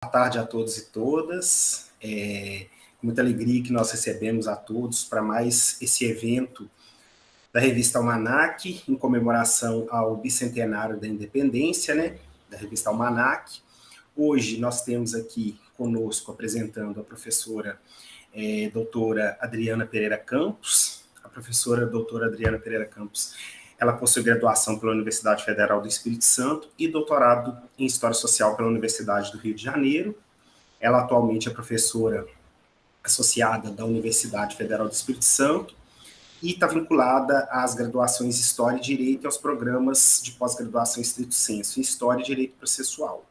Boa tarde a todos e todas. Com muita alegria que nós recebemos a todos para mais esse evento da revista Almanac, em comemoração ao bicentenário da independência, né, da revista Almanac. Hoje nós temos aqui conosco, apresentando a professora doutora Adriana Pereira Campos. A professora doutora Adriana Pereira Campos, ela possui graduação pela Universidade Federal do Espírito Santo e doutorado em História Social pela Universidade do Rio de Janeiro. Ela atualmente é professora associada da Universidade Federal do Espírito Santo e está vinculada às graduações História e Direito e aos programas de pós-graduação estrito sensu em História e Direito Processual.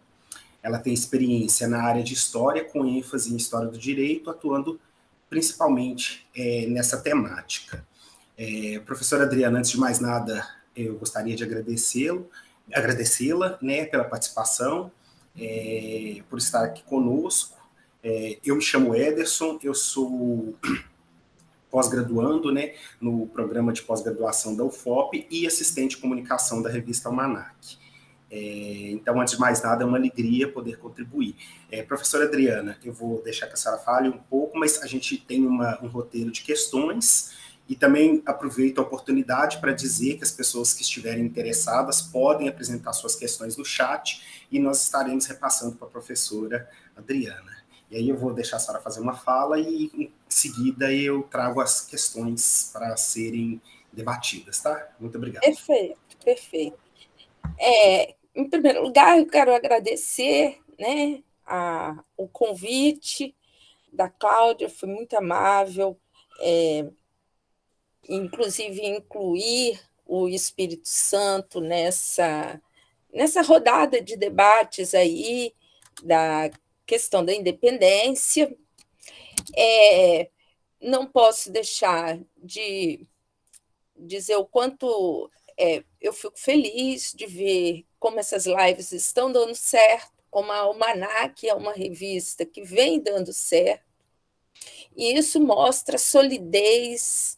Ela tem experiência na área de História, com ênfase em História do Direito, atuando principalmente nessa temática. Professora Adriana, antes de mais nada, eu gostaria de agradecê-la, né, pela participação, por estar aqui conosco. Eu me chamo Ederson, eu sou pós-graduando, né, no programa de pós-graduação da UFOP e assistente de comunicação da revista Almanac. Então, antes de mais nada, é uma alegria poder contribuir. Professora Adriana, eu vou deixar que a senhora fale um pouco, mas a gente tem um roteiro de questões e também aproveito a oportunidade para dizer que as pessoas que estiverem interessadas podem apresentar suas questões no chat e nós estaremos repassando para a professora Adriana. E aí eu vou deixar a senhora fazer uma fala e, em seguida, eu trago as questões para serem debatidas, tá? Muito obrigado. Perfeito. Em primeiro lugar, eu quero agradecer, né, o convite da Cláudia, foi muito amável, inclusive incluir o Espírito Santo nessa rodada de debates aí da questão da independência. Não posso deixar de dizer o quanto eu fico feliz de ver como essas lives estão dando certo, como a Almanac é uma revista que vem dando certo, e isso mostra a solidez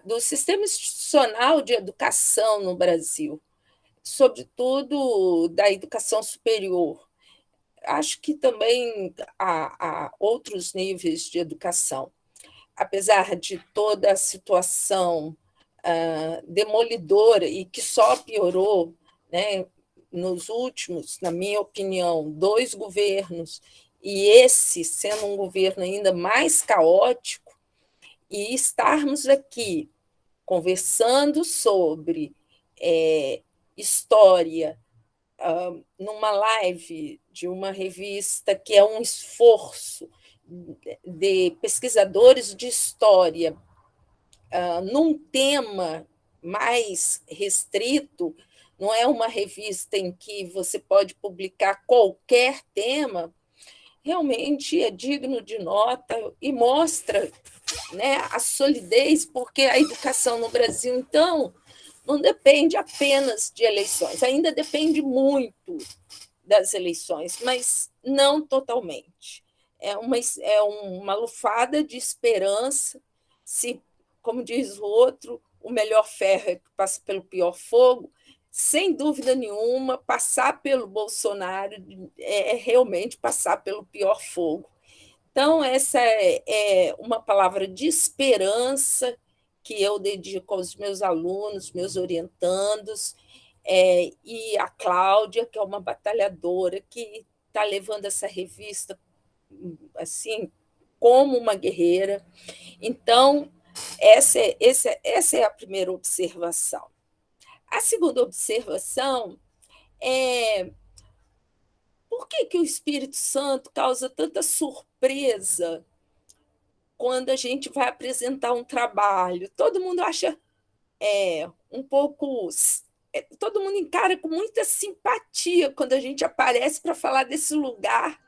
do sistema institucional de educação no Brasil, sobretudo da educação superior. Acho que também há outros níveis de educação. Apesar de toda a situação demolidora e que só piorou, né, nos últimos, na minha opinião, 2 governos, e esse sendo um governo ainda mais caótico, e estarmos aqui conversando sobre história numa live de uma revista que é um esforço de pesquisadores de história num tema mais restrito, não é uma revista em que você pode publicar qualquer tema, realmente é digno de nota e mostra, né, a solidez, porque a educação no Brasil, então, não depende apenas de eleições, ainda depende muito das eleições, mas não totalmente. É uma lufada de esperança, se, como diz o outro, o melhor ferro é que passa pelo pior fogo. Sem dúvida nenhuma, passar pelo Bolsonaro é realmente passar pelo pior fogo. Então, essa é uma palavra de esperança que eu dedico aos meus alunos, meus orientandos, e a Cláudia, que é uma batalhadora que está levando essa revista assim como uma guerreira. Então, essa é a primeira observação. A segunda observação é por que o Espírito Santo causa tanta surpresa quando a gente vai apresentar um trabalho? Todo mundo acha um pouco... todo mundo encara com muita simpatia quando a gente aparece para falar desse lugar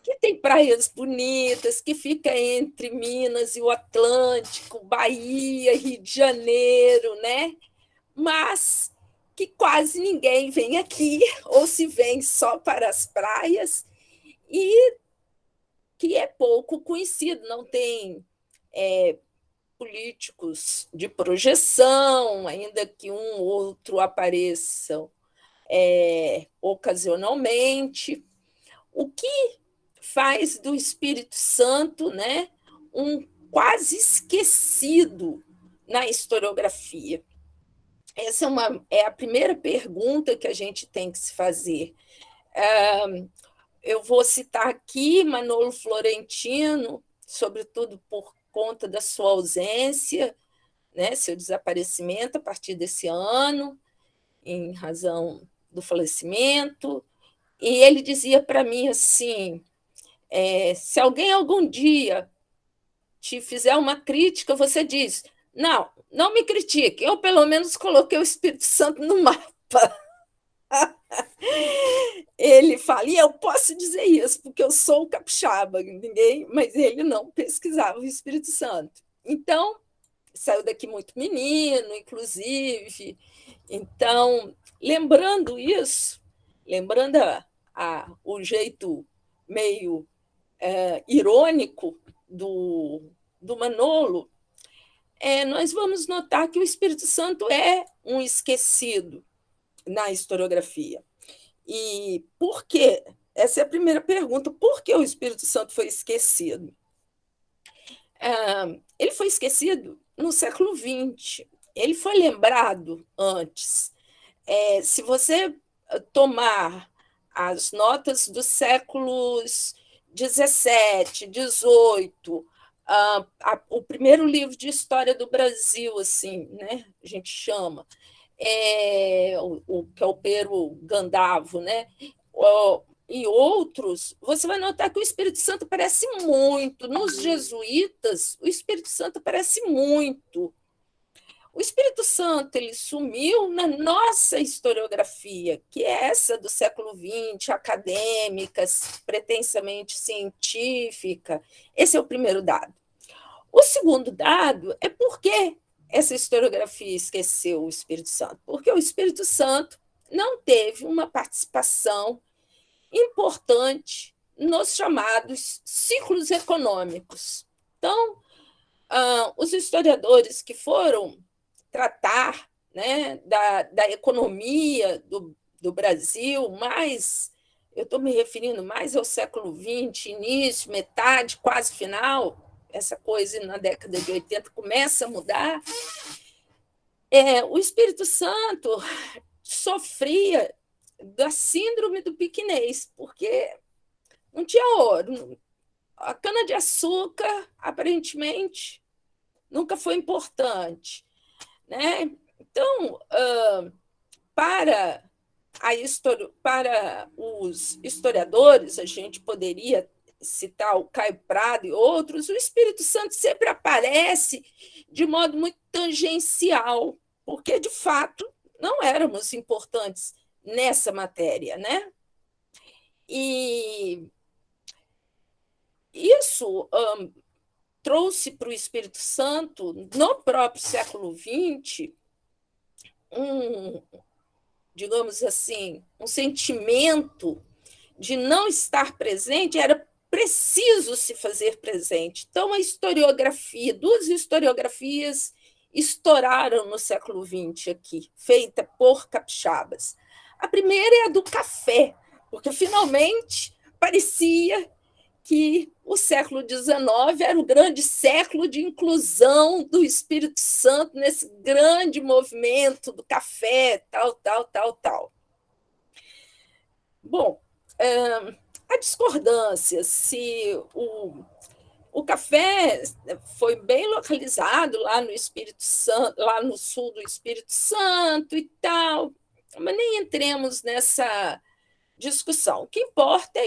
que tem praias bonitas, que fica entre Minas e o Atlântico, Bahia, Rio de Janeiro, né? Mas que quase ninguém vem aqui, ou se vem só para as praias, e que é pouco conhecido, não tem políticos de projeção, ainda que um ou outro apareçam ocasionalmente. o que faz do Espírito Santo, né, um quase esquecido na historiografia? Essa é a primeira pergunta que a gente tem que se fazer. Eu vou citar aqui Manolo Florentino, sobretudo por conta da sua ausência, né, seu desaparecimento a partir desse ano, em razão do falecimento. E ele dizia para mim assim: se alguém algum dia te fizer uma crítica, você diz: não, não me critique, eu pelo menos coloquei o Espírito Santo no mapa. Ele fala, e eu posso dizer isso, porque eu sou capixaba, ninguém, mas ele não pesquisava o Espírito Santo. Então, saiu daqui muito menino, inclusive. Então, lembrando isso, lembrando o jeito meio irônico do Manolo, nós vamos notar que o Espírito Santo é um esquecido na historiografia. E por quê? Essa é a primeira pergunta. Por que o Espírito Santo foi esquecido? Ele foi esquecido no século XX. Ele foi lembrado antes. Se você tomar as notas dos séculos 17, 18, o primeiro livro de história do Brasil, assim, né, a gente chama, que é o Pero Gandavo, né, e outros, você vai notar que o Espírito Santo parece muito. Nos jesuítas, o Espírito Santo aparece muito. O Espírito Santo ele sumiu na nossa historiografia, que é essa do século XX, acadêmica, pretensamente científica. Esse é o primeiro dado. O segundo dado é por que essa historiografia esqueceu o Espírito Santo. Porque o Espírito Santo não teve uma participação importante nos chamados ciclos econômicos. Então, os historiadores que foram tratar, né, da economia do Brasil, mas eu estou me referindo mais ao século XX, início, metade, quase final, essa coisa na década de 80 começa a mudar. O Espírito Santo sofria da síndrome do piquinês, porque não tinha ouro. A cana-de-açúcar, aparentemente, nunca foi importante, né? Então, para os historiadores, a gente poderia citar o Caio Prado e outros, o Espírito Santo sempre aparece de modo muito tangencial, porque, de fato, não éramos importantes nessa matéria, né? E isso trouxe para o Espírito Santo, no próprio século XX, digamos assim, um sentimento de não estar presente. Era preciso se fazer presente. Então, a historiografia, duas historiografias estouraram no século XX aqui, feita por capixabas. A primeira é a do café, porque finalmente parecia que o século XIX era o grande século de inclusão do Espírito Santo nesse grande movimento do café, tal. Bom, a discordância se o café foi bem localizado lá no Espírito Santo, lá no sul do Espírito Santo e tal, mas nem entremos nessa discussão. O que importa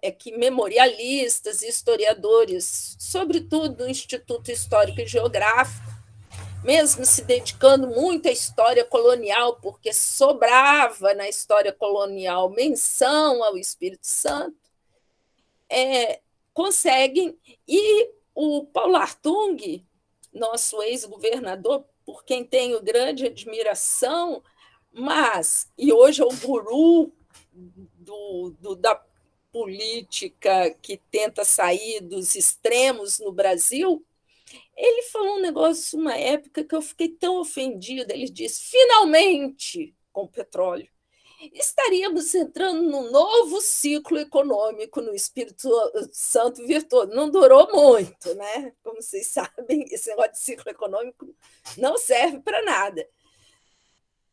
é que memorialistas e historiadores, sobretudo no Instituto Histórico e Geográfico, mesmo se dedicando muito à história colonial, porque sobrava na história colonial menção ao Espírito Santo, conseguem. E o Paulo Hartung, nosso ex-governador, por quem tenho grande admiração, e hoje é o guru da política que tenta sair dos extremos no Brasil, ele falou um negócio, uma época, que eu fiquei tão ofendida. Ele disse: finalmente, com o petróleo, estaríamos entrando num novo ciclo econômico no Espírito Santo virtuoso. Não durou muito, né? Como vocês sabem, esse negócio de ciclo econômico não serve para nada.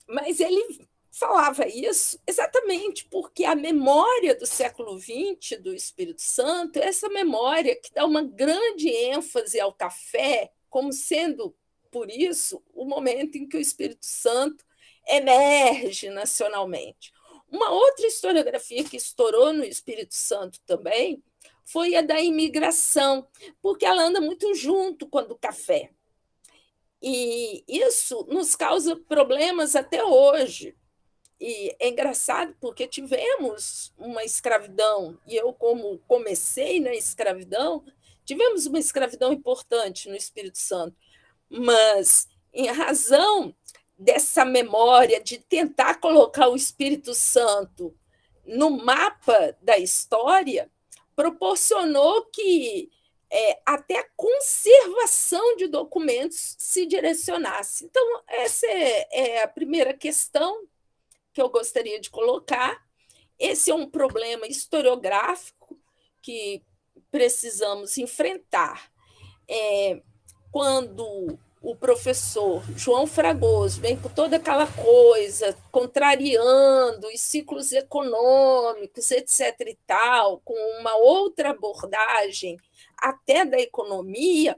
Mas ele falava isso exatamente porque a memória do século XX do Espírito Santo é essa memória que dá uma grande ênfase ao café, como sendo, por isso, o momento em que o Espírito Santo emerge nacionalmente. Uma outra historiografia que estourou no Espírito Santo também foi a da imigração, porque ela anda muito junto com a do café. E isso nos causa problemas até hoje. E é engraçado porque tivemos uma escravidão, e eu, como comecei na escravidão, tivemos uma escravidão importante no Espírito Santo, mas em razão dessa memória de tentar colocar o Espírito Santo no mapa da história, proporcionou que até a conservação de documentos se direcionasse. Então, essa é a primeira questão que eu gostaria de colocar. Esse é um problema historiográfico que precisamos enfrentar. Quando o professor João Fragoso vem com toda aquela coisa, contrariando os ciclos econômicos, etc. e tal, com uma outra abordagem até da economia,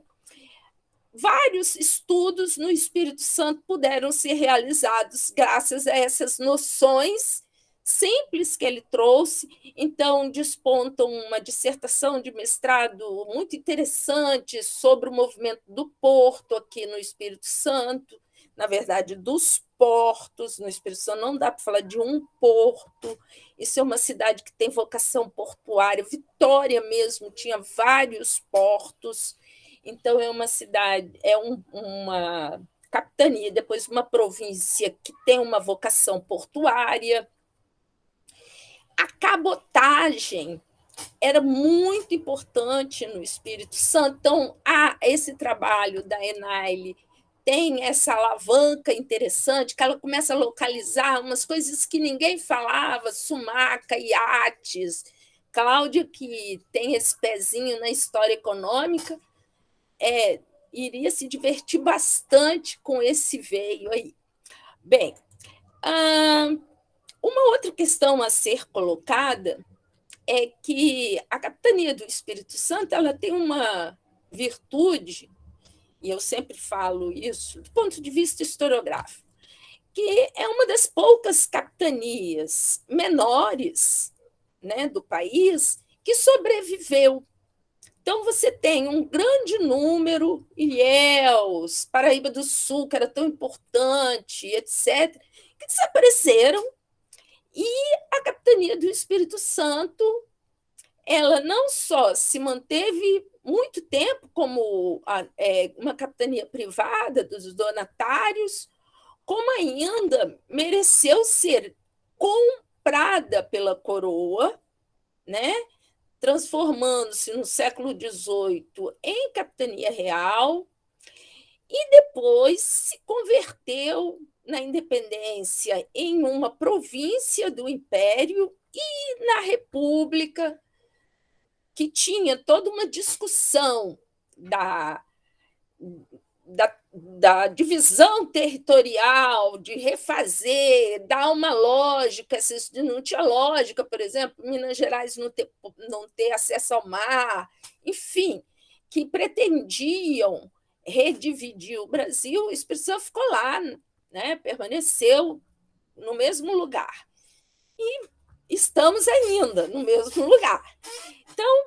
vários estudos no Espírito Santo puderam ser realizados graças a essas noções simples que ele trouxe. Então, despontam uma dissertação de mestrado muito interessante sobre o movimento do porto aqui no Espírito Santo, na verdade, dos portos no Espírito Santo. Não dá para falar de um porto, isso é uma cidade que tem vocação portuária. Vitória mesmo tinha vários portos. Então, é uma cidade, uma capitania, depois uma província que tem uma vocação portuária. A cabotagem era muito importante no Espírito Santo. Então, esse trabalho da Enaile tem essa alavanca interessante, que ela começa a localizar umas coisas que ninguém falava, sumaca, iates. Cláudia, que tem esse pezinho na história econômica, iria se divertir bastante com esse veio aí. Bem, uma outra questão a ser colocada é que a capitania do Espírito Santo ela tem uma virtude, e eu sempre falo isso do ponto de vista historiográfico, que é uma das poucas capitanias menores, né, do país que sobreviveu. Então, você tem um grande número, Ilhéus, Paraíba do Sul, que era tão importante, etc., que desapareceram, e a capitania do Espírito Santo ela não só se manteve muito tempo como uma capitania privada dos donatários, como ainda mereceu ser comprada pela coroa, né? Transformando-se no século XVIII em capitania real, e depois se converteu na independência em uma província do Império e na República, que tinha toda uma discussão da divisão territorial, de refazer, dar uma lógica, não tinha lógica, por exemplo, Minas Gerais não ter acesso ao mar, enfim, que pretendiam redividir o Brasil. O Espírito Santo ficou lá, né, permaneceu no mesmo lugar. E estamos ainda no mesmo lugar. Então,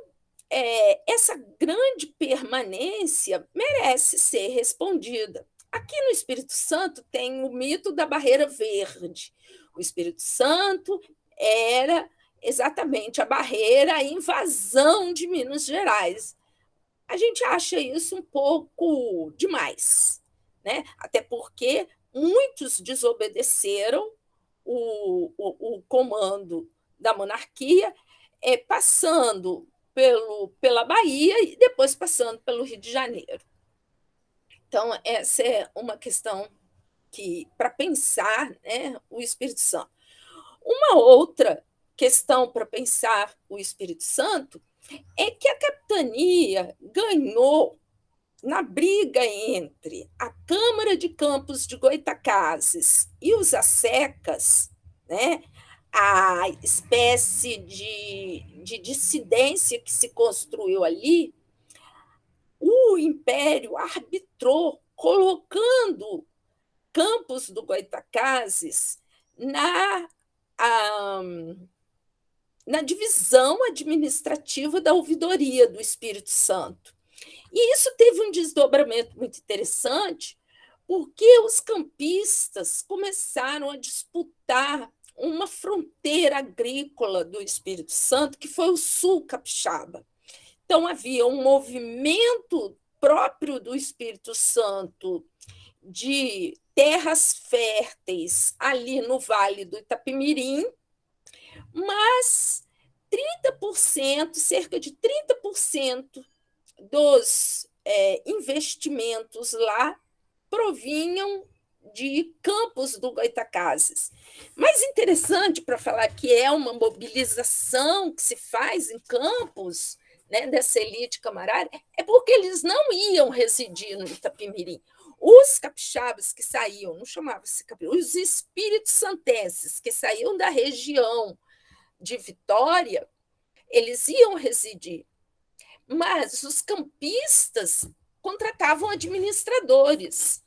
essa grande permanência merece ser respondida. Aqui no Espírito Santo tem o mito da barreira verde. O Espírito Santo era exatamente a barreira à invasão de Minas Gerais. A gente acha isso um pouco demais, né? Até porque muitos desobedeceram o comando da monarquia, passando pela Bahia e depois passando pelo Rio de Janeiro. Então, essa é uma questão que, para pensar, né, o Espírito Santo. Uma outra questão para pensar o Espírito Santo é que a capitania ganhou na briga entre a Câmara de Campos de Goytacazes e os assecas, né, a espécie de dissidência que se construiu ali, o Império arbitrou, colocando Campos do Goytacazes a, na divisão administrativa da ouvidoria do Espírito Santo. E isso teve um desdobramento muito interessante, porque os campistas começaram a disputar uma fronteira agrícola do Espírito Santo, que foi o sul capixaba. Então, havia um movimento próprio do Espírito Santo de terras férteis ali no Vale do Itapemirim, mas 30%, cerca de 30% dos investimentos lá provinham de Campos do Goytacazes. Mais interessante para falar que é uma mobilização que se faz em Campos, né, dessa elite camarária, é porque eles não iam residir no Itapemirim. Os capixabas que saíam, não chamava-se capixaba, os espíritos santenses que saíam da região de Vitória, eles iam residir. Mas os campistas contratavam administradores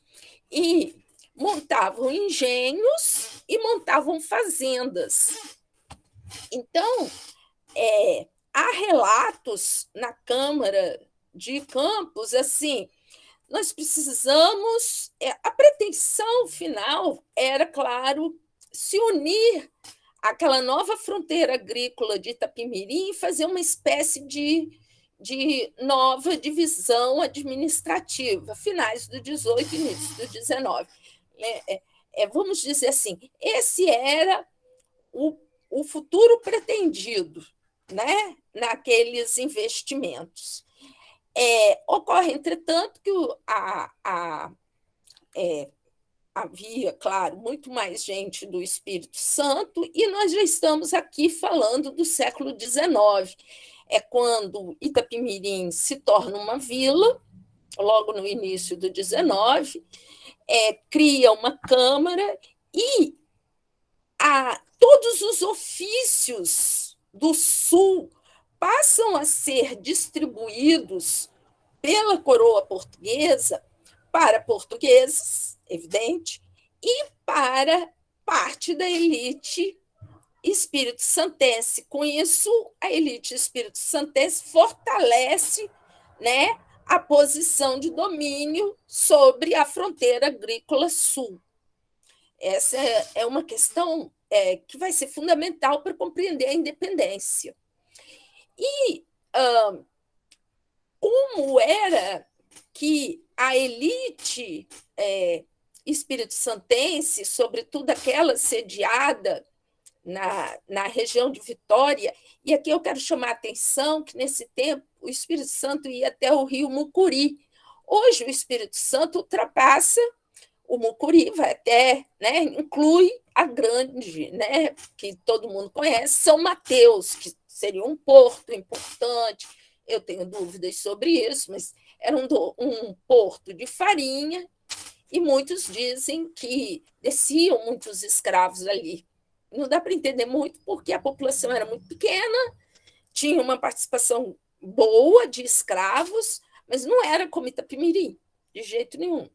e montavam engenhos e montavam fazendas. Então, há relatos na Câmara de Campos assim, nós precisamos. A pretensão final era, claro, se unir àquela nova fronteira agrícola de Itapemirim e fazer uma espécie de nova divisão administrativa, finais do 18 e início do 19. Vamos dizer assim, esse era o futuro pretendido, né, naqueles investimentos. Ocorre, entretanto, que havia, claro, muito mais gente do Espírito Santo, e nós já estamos aqui falando do século XIX. É quando Itapemirim se torna uma vila, logo no início do XIX, cria uma Câmara e todos os ofícios do Sul passam a ser distribuídos pela coroa portuguesa para portugueses, evidente, e para parte da elite espírito-santense. Com isso, a elite espírito-santense fortalece, né, a posição de domínio sobre a fronteira agrícola sul. Essa é uma questão que vai ser fundamental para compreender a independência. E como era que a elite espírito-santense, sobretudo aquela sediada na região de Vitória, e aqui eu quero chamar a atenção que, nesse tempo, o Espírito Santo ia até o rio Mucuri. Hoje, o Espírito Santo ultrapassa o Mucuri, vai até, né, inclui a grande, né, que todo mundo conhece, São Mateus, que seria um porto importante. Eu tenho dúvidas sobre isso, mas era um porto de farinha, e muitos dizem que desciam muitos escravos ali. Não dá para entender muito, porque a população era muito pequena, tinha uma participação boa de escravos, mas não era como Itapemirim, de jeito nenhum.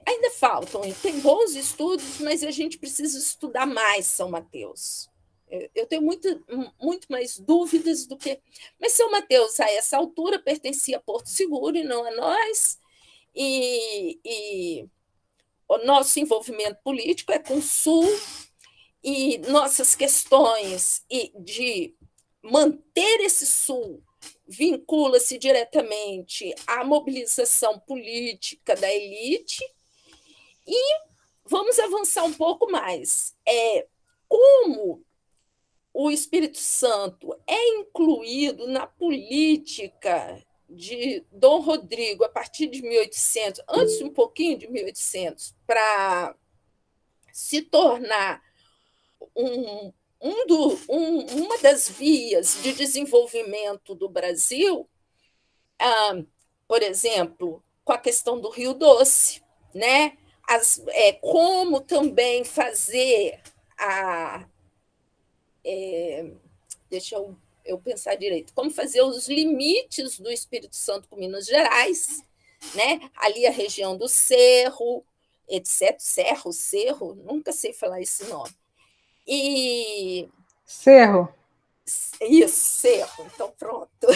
Ainda faltam, tem bons estudos, mas a gente precisa estudar mais São Mateus. Eu tenho muito mais dúvidas do que... Mas São Mateus, a essa altura, pertencia a Porto Seguro e não a nós, e o nosso envolvimento político é com o Sul, e nossas questões de manter esse Sul vincula-se diretamente à mobilização política da elite. E vamos avançar um pouco mais. Como o Espírito Santo é incluído na política de Dom Rodrigo a partir de 1800, antes um pouquinho de 1800, para se tornar uma das vias de desenvolvimento do Brasil, por exemplo, com a questão do Rio Doce, né? Como também fazer deixa eu pensar direito, como fazer os limites do Espírito Santo com Minas Gerais, né? Ali a região do Cerro, etc. Cerro, nunca sei falar esse nome. E Cerro. Isso, Cerro, então pronto.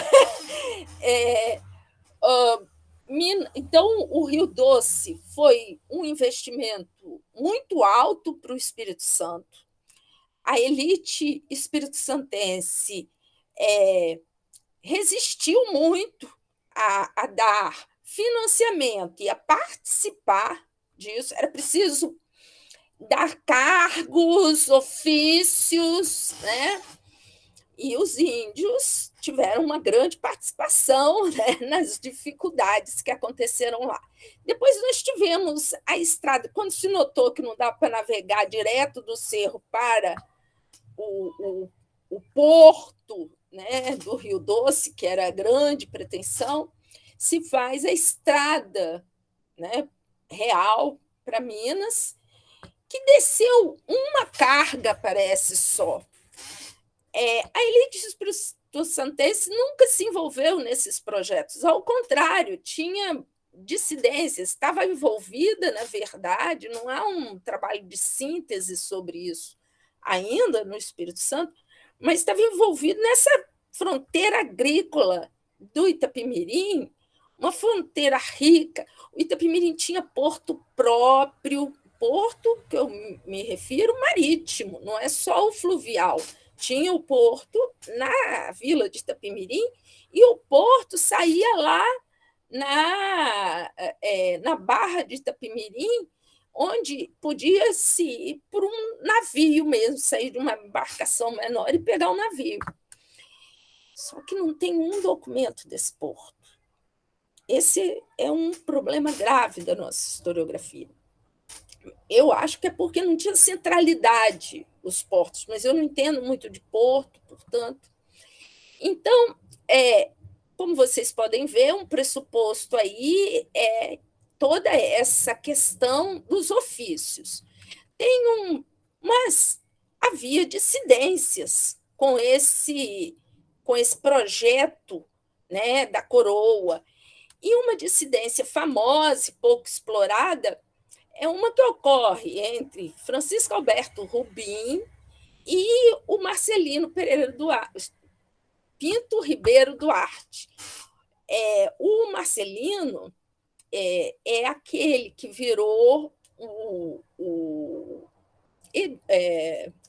Então, o Rio Doce foi um investimento muito alto para o Espírito Santo. A elite espírito-santense resistiu muito a dar financiamento e a participar disso. Era preciso dar cargos, ofícios, né? E os índios tiveram uma grande participação, né, nas dificuldades que aconteceram lá. Depois nós tivemos a estrada, quando se notou que não dava para navegar direto do Cerro para o porto, né, do Rio Doce, que era a grande pretensão, se faz a estrada, né, real para Minas, que desceu uma carga, parece só. A elite espírito-santense nunca se envolveu nesses projetos, ao contrário, tinha dissidências, estava envolvida, na verdade, não há um trabalho de síntese sobre isso ainda no Espírito Santo, mas estava envolvido nessa fronteira agrícola do Itapemirim, uma fronteira rica. O Itapemirim tinha porto próprio, porto que eu me refiro marítimo, não é só o fluvial. Tinha o porto na vila de Itapemirim e o porto saía lá na Barra de Itapemirim, onde podia-se ir por um navio mesmo, sair de uma embarcação menor e pegar um navio. Só que não tem um documento desse porto. Esse é um problema grave da nossa historiografia. Eu acho que é porque não tinha centralidade os portos, mas eu não entendo muito de porto, portanto. Então, como vocês podem ver, um pressuposto aí é toda essa questão dos ofícios. Mas havia dissidências com esse projeto, né, da coroa. E uma dissidência famosa e pouco explorada é uma que ocorre entre Francisco Alberto Rubim e o Marcelino Pereira Duarte, Pinto Ribeiro Duarte. O Marcelino é aquele que virou o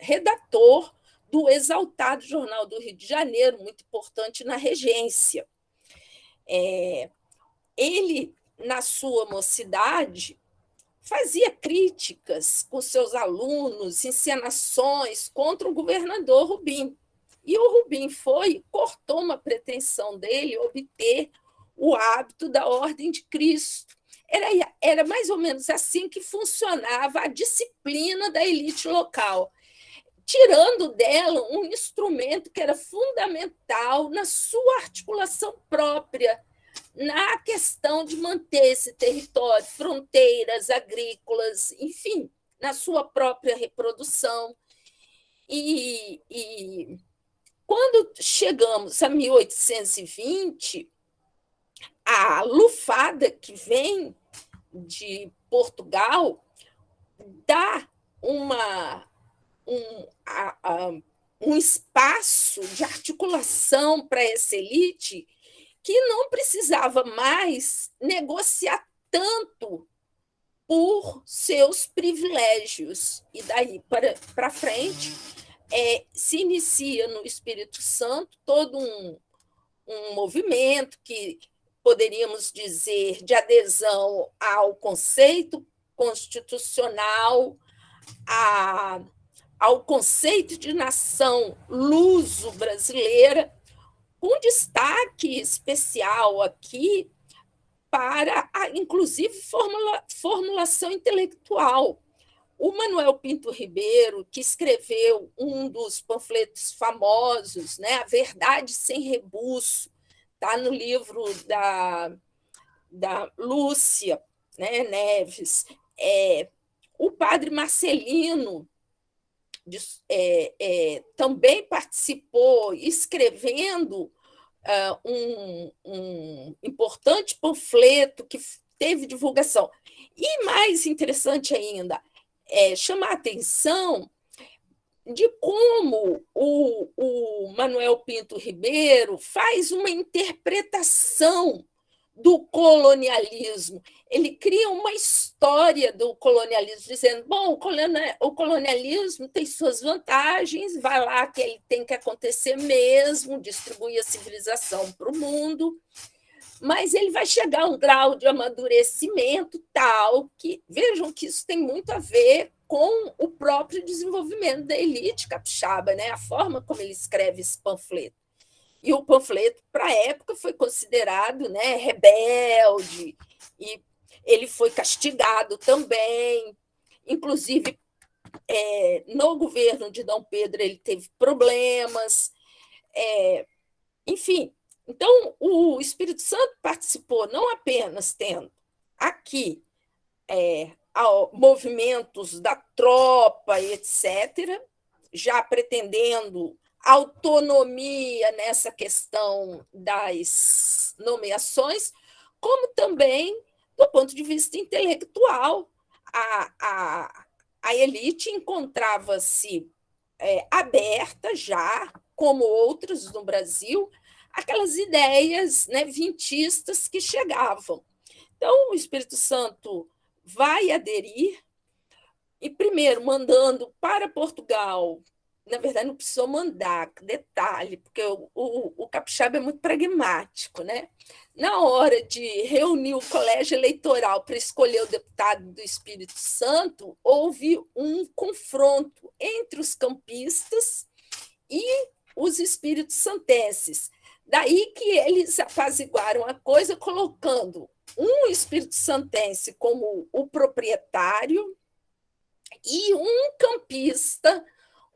redator do exaltado Jornal do Rio de Janeiro, muito importante na regência. Ele, na sua mocidade, fazia críticas com seus alunos, encenações contra o governador Rubim. E o Rubim cortou uma pretensão dele obter o hábito da Ordem de Cristo. Era mais ou menos assim que funcionava a disciplina da elite local, tirando dela um instrumento que era fundamental na sua articulação própria, na questão de manter esse território, fronteiras agrícolas, enfim, na sua própria reprodução. E quando chegamos a 1820, a lufada que vem de Portugal dá um espaço de articulação para essa elite que não precisava mais negociar tanto por seus privilégios. E daí para frente se inicia no Espírito Santo todo um movimento que poderíamos dizer de adesão ao conceito constitucional, ao conceito de nação luso-brasileira, com destaque especial aqui para inclusive, formulação intelectual. O Manuel Pinto Ribeiro, que escreveu um dos panfletos famosos, né, A Verdade Sem Rebuço, está no livro da Lúcia, né, Neves. O padre Marcelino também participou, escrevendo um importante panfleto que teve divulgação. E mais interessante ainda, chama a atenção de como o Manuel Pinto Ribeiro faz uma interpretação do colonialismo. Ele cria uma história do colonialismo, dizendo, bom, o colonialismo tem suas vantagens, vai lá que ele tem que acontecer mesmo, distribuir a civilização para o mundo, mas ele vai chegar a um grau de amadurecimento tal que, vejam que isso tem muito a ver com o próprio desenvolvimento da elite capixaba, né? A forma como ele escreve esse panfleto. E o panfleto, para a época, foi considerado, né, rebelde, e ele foi castigado também. Inclusive, no governo de Dom Pedro, ele teve problemas. Enfim, então, o Espírito Santo participou não apenas tendo aqui movimentos da tropa, etc., já pretendendo autonomia nessa questão das nomeações, como também do ponto de vista intelectual. A elite encontrava-se aberta já, como outros no Brasil, aquelas ideias, né, vintistas que chegavam. Então, o Espírito Santo vai aderir, e primeiro mandando para Portugal. Na verdade, não precisou mandar, detalhe, porque o capixaba é muito pragmático, né? Na hora de reunir o colégio eleitoral para escolher o deputado do Espírito Santo, houve um confronto entre os campistas e os espíritos santenses. Daí que eles apaziguaram a coisa, colocando um espírito santense como o proprietário e um campista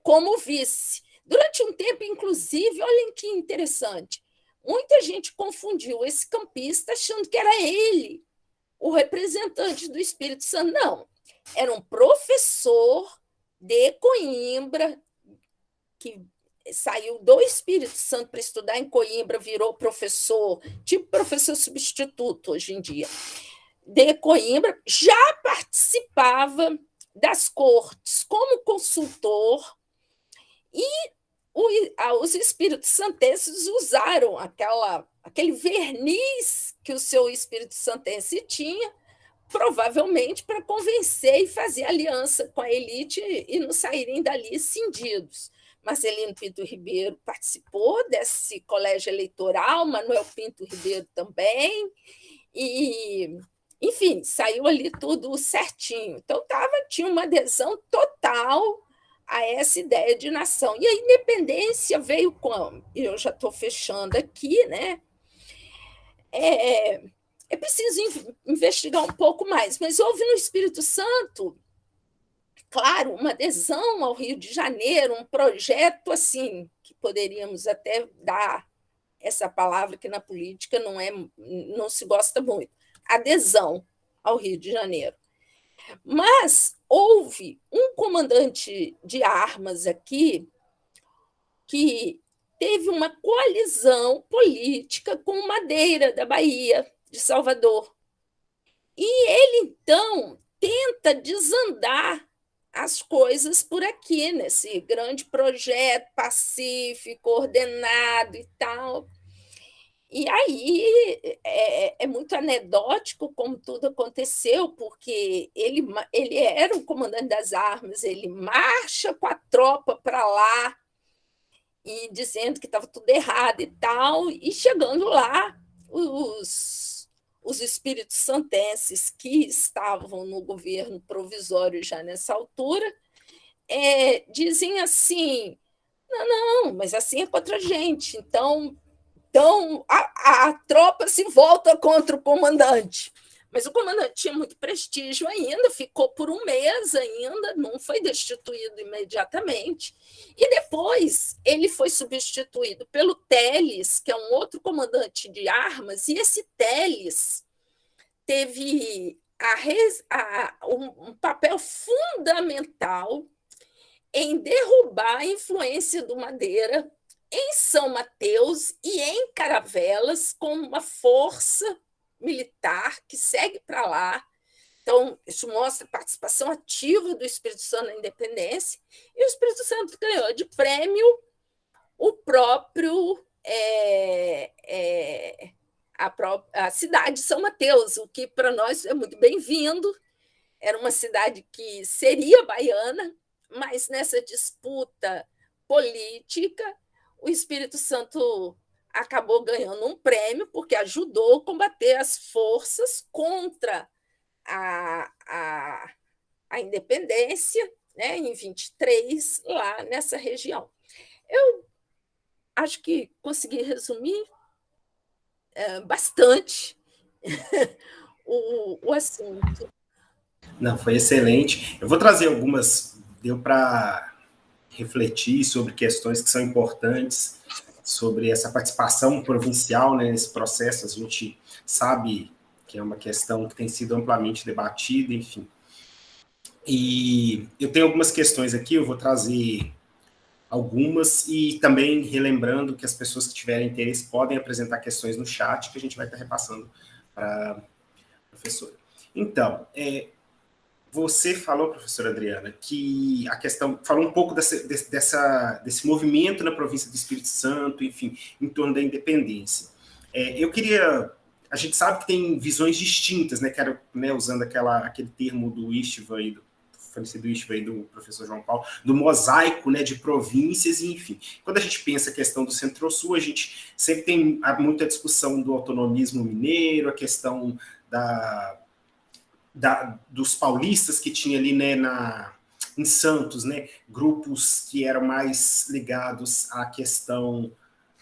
como vice. Durante um tempo, inclusive, olhem que interessante, muita gente confundiu esse campista achando que era ele o representante do Espírito Santo. Não, era um professor de Coimbra que saiu do Espírito Santo para estudar em Coimbra, virou professor, tipo professor substituto hoje em dia, de Coimbra, já participava das cortes como consultor, e os espíritos santenses usaram aquele verniz que o seu espírito santense tinha, provavelmente para convencer e fazer aliança com a elite e não saírem dali cindidos. Marcelino Pinto Ribeiro participou desse colégio eleitoral, Manuel Pinto Ribeiro também, e, enfim, saiu ali tudo certinho. Então, tinha uma adesão total a essa ideia de nação. E a independência veio como? Eu já estou fechando aqui, né? É preciso investigar um pouco mais, mas houve no Espírito Santo, claro, uma adesão ao Rio de Janeiro, um projeto assim, que poderíamos até dar essa palavra que na política não se gosta muito, adesão ao Rio de Janeiro. Mas houve um comandante de armas aqui que teve uma coalizão política com o Madeira, da Bahia, de Salvador. E ele, então, tenta desandar as coisas por aqui, nesse grande projeto pacífico, ordenado e tal. E aí é muito anedótico como tudo aconteceu, porque ele era o comandante das armas, ele marcha com a tropa para lá, e dizendo que estava tudo errado e tal, e chegando lá, os espíritos santenses que estavam no governo provisório já nessa altura, dizem assim, não, mas assim é contra a gente, então a tropa se volta contra o comandante. Mas o comandante tinha muito prestígio ainda, ficou por um mês ainda, não foi destituído imediatamente. E depois ele foi substituído pelo Teles, que é um outro comandante de armas, e esse Teles teve um papel fundamental em derrubar a influência do Madeira em São Mateus e em Caravelas, com uma força militar que segue para lá. Então, isso mostra a participação ativa do Espírito Santo na independência, e o Espírito Santo ganhou de prêmio o próprio a cidade de São Mateus, o que para nós é muito bem-vindo. Era uma cidade que seria baiana, mas nessa disputa política, o Espírito Santo acabou ganhando um prêmio porque ajudou a combater as forças contra a independência, né, em 23, lá nessa região. Eu acho que consegui resumir bastante o assunto. Não, foi excelente. Eu vou trazer algumas, deu para refletir sobre questões que são importantes, sobre essa participação provincial, né, nesse processo. A gente sabe que é uma questão que tem sido amplamente debatida, enfim. E eu tenho algumas questões aqui, eu vou trazer algumas, e também relembrando que as pessoas que tiverem interesse podem apresentar questões no chat, que a gente vai estar repassando para a professora. Então, você falou, professora Adriana, que a questão, falou um pouco desse movimento na província do Espírito Santo, enfim, em torno da independência. Eu queria, a gente sabe que tem visões distintas, né, que era, né, usando aquele termo do Istvan e do falecido Istvan e do professor João Paulo, do mosaico, né, de províncias, e enfim. Quando a gente pensa a questão do Centro-Sul, a gente sempre tem muita discussão do autonomismo mineiro, a questão dos paulistas que tinha ali, né, em Santos, né, grupos que eram mais ligados à questão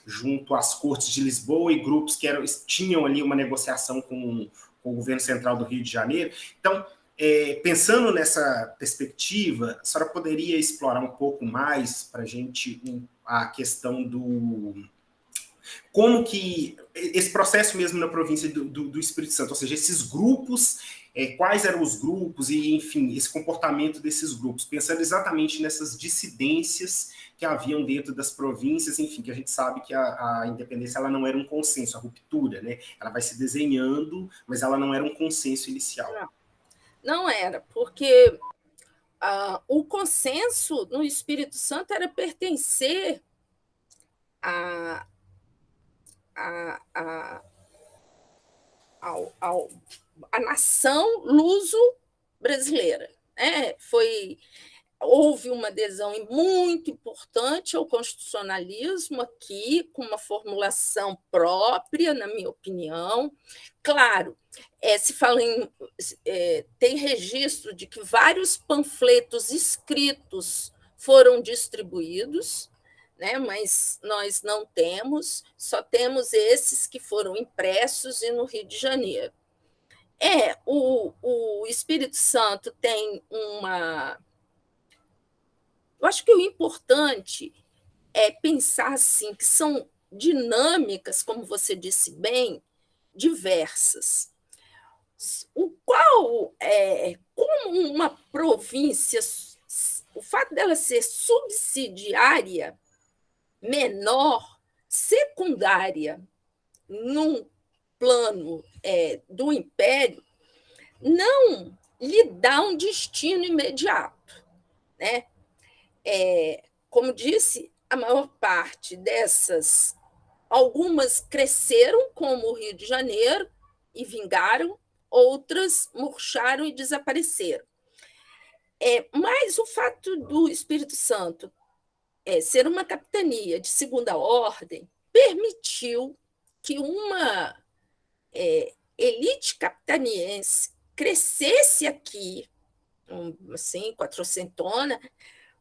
junto às cortes de Lisboa e grupos que tinham ali uma negociação com o governo central do Rio de Janeiro. Então, pensando nessa perspectiva, a senhora poderia explorar um pouco mais para a gente a questão do como que esse processo mesmo na província do Espírito Santo, ou seja, esses grupos, quais eram os grupos e, enfim, esse comportamento desses grupos, pensando exatamente nessas dissidências que haviam dentro das províncias, enfim, que a gente sabe que a independência ela não era um consenso, a ruptura, né? Ela vai se desenhando, mas ela não era um consenso inicial. Não era, porque o consenso no Espírito Santo era pertencer à nação luso-brasileira. Houve uma adesão muito importante ao constitucionalismo aqui, com uma formulação própria, na minha opinião. Claro, tem registro de que vários panfletos escritos foram distribuídos, né, mas nós não temos, só temos esses que foram impressos e no Rio de Janeiro. O Espírito Santo tem uma... Eu acho que o importante é pensar assim, que são dinâmicas, como você disse bem, diversas. Como uma província, o fato dela ser subsidiária, menor, secundária, num plano do império, não lhe dá um destino imediato, né? Como disse, a maior parte dessas, algumas cresceram, como o Rio de Janeiro, e vingaram, outras murcharam e desapareceram. Mas o fato do Espírito Santo ser uma capitania de segunda ordem permitiu que uma elite capitaniense crescesse aqui, assim, quatrocentona,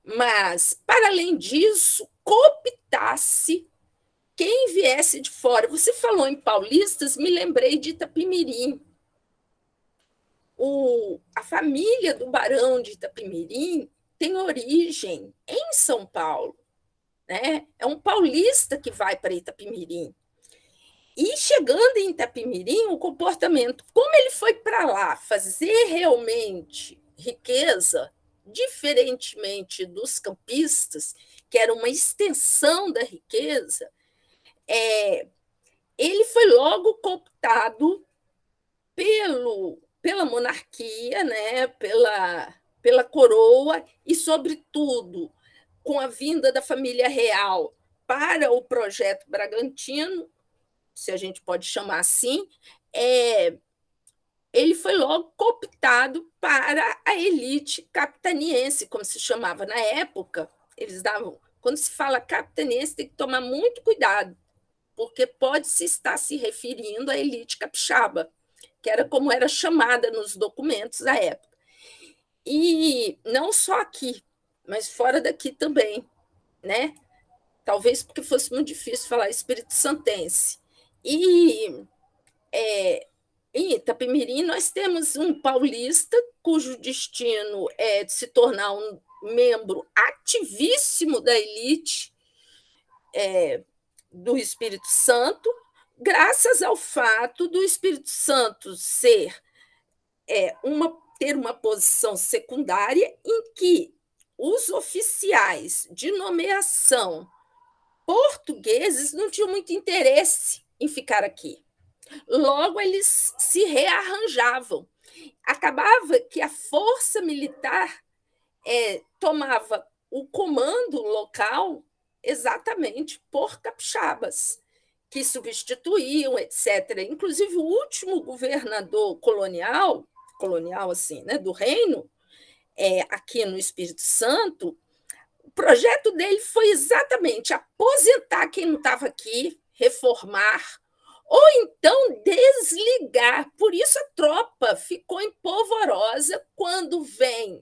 mas, para além disso, cooptasse quem viesse de fora. Você falou em paulistas, me lembrei de Itapemirim. A família do Barão de Itapemirim tem origem em São Paulo, né? É um paulista que vai para Itapemirim. E chegando em Itapemirim, o comportamento, como ele foi para lá fazer realmente riqueza, diferentemente dos campistas, que era uma extensão da riqueza, ele foi logo cooptado pela monarquia, né, pela coroa e, sobretudo, com a vinda da família real para o projeto Bragantino, se a gente pode chamar assim, ele foi logo cooptado para a elite capitaniense, como se chamava na época. Eles davam, quando se fala capitaniense, tem que tomar muito cuidado, porque pode-se estar se referindo à elite capixaba, que era como era chamada nos documentos da época. E não só aqui, mas fora daqui também, né? Talvez porque fosse muito difícil falar espírito santense. E em Itapemirim nós temos um paulista cujo destino é de se tornar um membro ativíssimo da elite do Espírito Santo, graças ao fato do Espírito Santo ter uma posição secundária em que os oficiais de nomeação portugueses não tinham muito interesse em ficar aqui. Logo, eles se rearranjavam. Acabava que a força militar tomava o comando local exatamente por capixabas, que substituíam, etc. Inclusive, o último governador colonial assim, né, do reino, aqui no Espírito Santo, o projeto dele foi exatamente aposentar quem não estava aqui, reformar, ou então desligar. Por isso a tropa ficou em polvorosa quando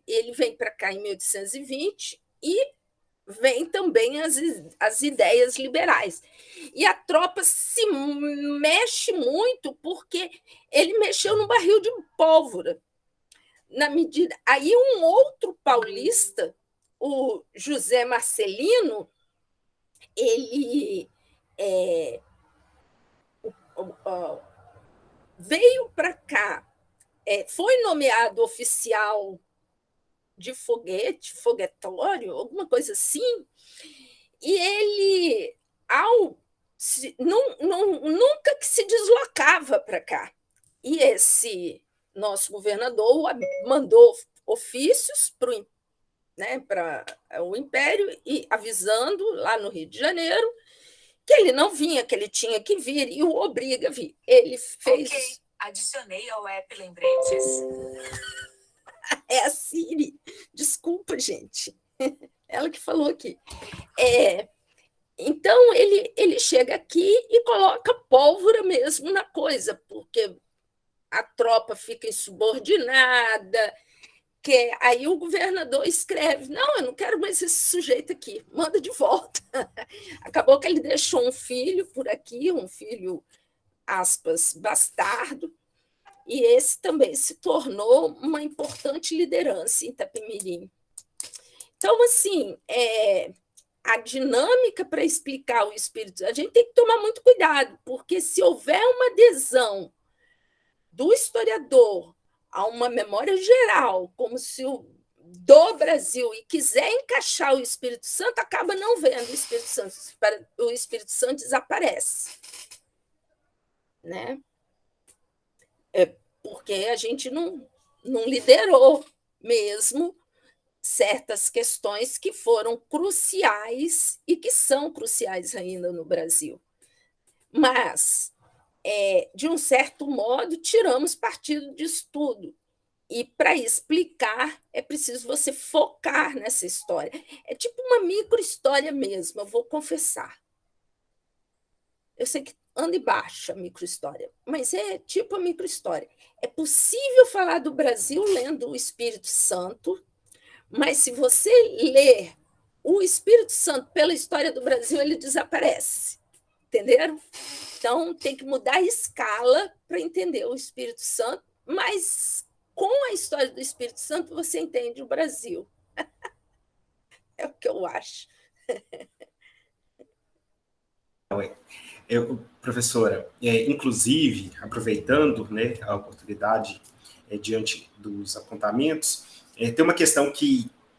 ele vem para cá em 1820 e vem também as ideias liberais. E a tropa se mexe muito porque ele mexeu no barril de pólvora. Na medida. Aí um outro paulista, o José Marcelino, ele veio para cá, foi nomeado oficial de foguetório, alguma coisa assim, e ele nunca que se deslocava para cá. E esse nosso governador mandou ofícios para o Império, e avisando lá no Rio de Janeiro que ele não vinha, que ele tinha que vir, e o obriga a vir. Ele fez. Ok, adicionei ao app lembretes. É a Siri. Desculpa, gente. Ela que falou aqui. Então, ele chega aqui e coloca pólvora mesmo na coisa, porque a tropa fica insubordinada. Aí o governador escreve: não, eu não quero mais esse sujeito aqui, manda de volta. Acabou que ele deixou um filho por aqui, um filho, aspas, bastardo, e esse também se tornou uma importante liderança em Itapemirim. Então, assim, a dinâmica para explicar o espírito, a gente tem que tomar muito cuidado, porque se houver uma adesão do historiador a uma memória geral, como se do Brasil, e quiser encaixar o Espírito Santo, acaba não vendo o Espírito Santo desaparece. Né? Porque a gente não liderou mesmo certas questões que foram cruciais e que são cruciais ainda no Brasil. Mas, de um certo modo, tiramos partido disso tudo. E, para explicar, é preciso você focar nessa história. É tipo uma micro-história mesmo, eu vou confessar. Eu sei que anda embaixo a micro-história, mas é tipo a micro-história. É possível falar do Brasil lendo o Espírito Santo, mas se você ler o Espírito Santo pela história do Brasil, ele desaparece. Entenderam? Então, tem que mudar a escala para entender o Espírito Santo, mas com a história do Espírito Santo você entende o Brasil. É o que eu acho. Professora, inclusive, aproveitando, né, a oportunidade diante dos apontamentos, tem uma questão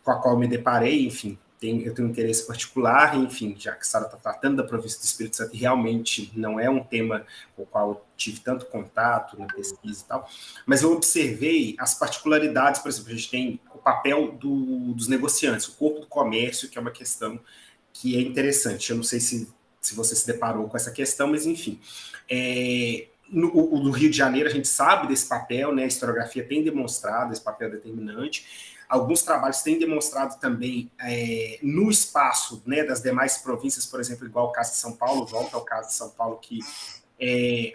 com a qual me deparei, enfim, eu tenho um interesse particular, enfim, já que a Sara está tratando da província do Espírito Santo, e realmente não é um tema com o qual eu tive tanto contato na pesquisa e tal, mas eu observei as particularidades, por exemplo, a gente tem o papel dos negociantes, o corpo do comércio, que é uma questão que é interessante. Eu não sei se você se deparou com essa questão, mas enfim. No Rio de Janeiro, a gente sabe desse papel, né? A historiografia tem demonstrado esse papel determinante. Alguns trabalhos têm demonstrado também no espaço, né, das demais províncias, por exemplo, igual o caso de São Paulo, volta ao caso de São Paulo, que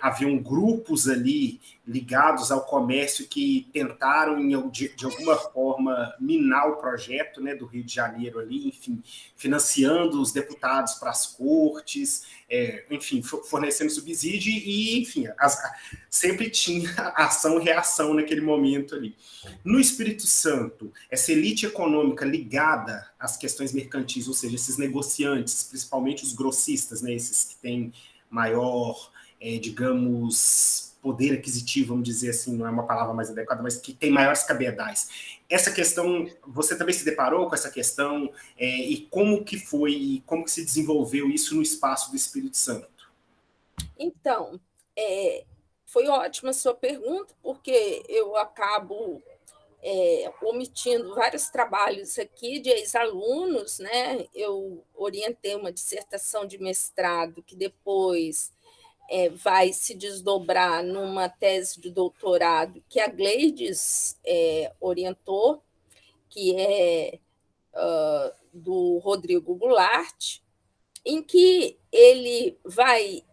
haviam grupos ali ligados ao comércio que tentaram, de alguma forma, minar o projeto, né, do Rio de Janeiro ali, enfim, financiando os deputados para as cortes, enfim, fornecendo subsídio e, enfim, sempre tinha ação e reação naquele momento ali. No Espírito Santo, essa elite econômica ligada às questões mercantis, ou seja, esses negociantes, principalmente os grossistas, né, esses que têm maior digamos, poder aquisitivo, vamos dizer assim, não é uma palavra mais adequada, mas que tem maiores cabedais. Essa questão, você também se deparou com essa questão e como que foi, como que se desenvolveu isso no espaço do Espírito Santo? Então, foi ótima a sua pergunta, porque eu acabo omitindo vários trabalhos aqui de ex-alunos, né? Eu orientei uma dissertação de mestrado que depois vai se desdobrar numa tese de doutorado que a Gleides orientou, que é do Rodrigo Goulart, em que ele vai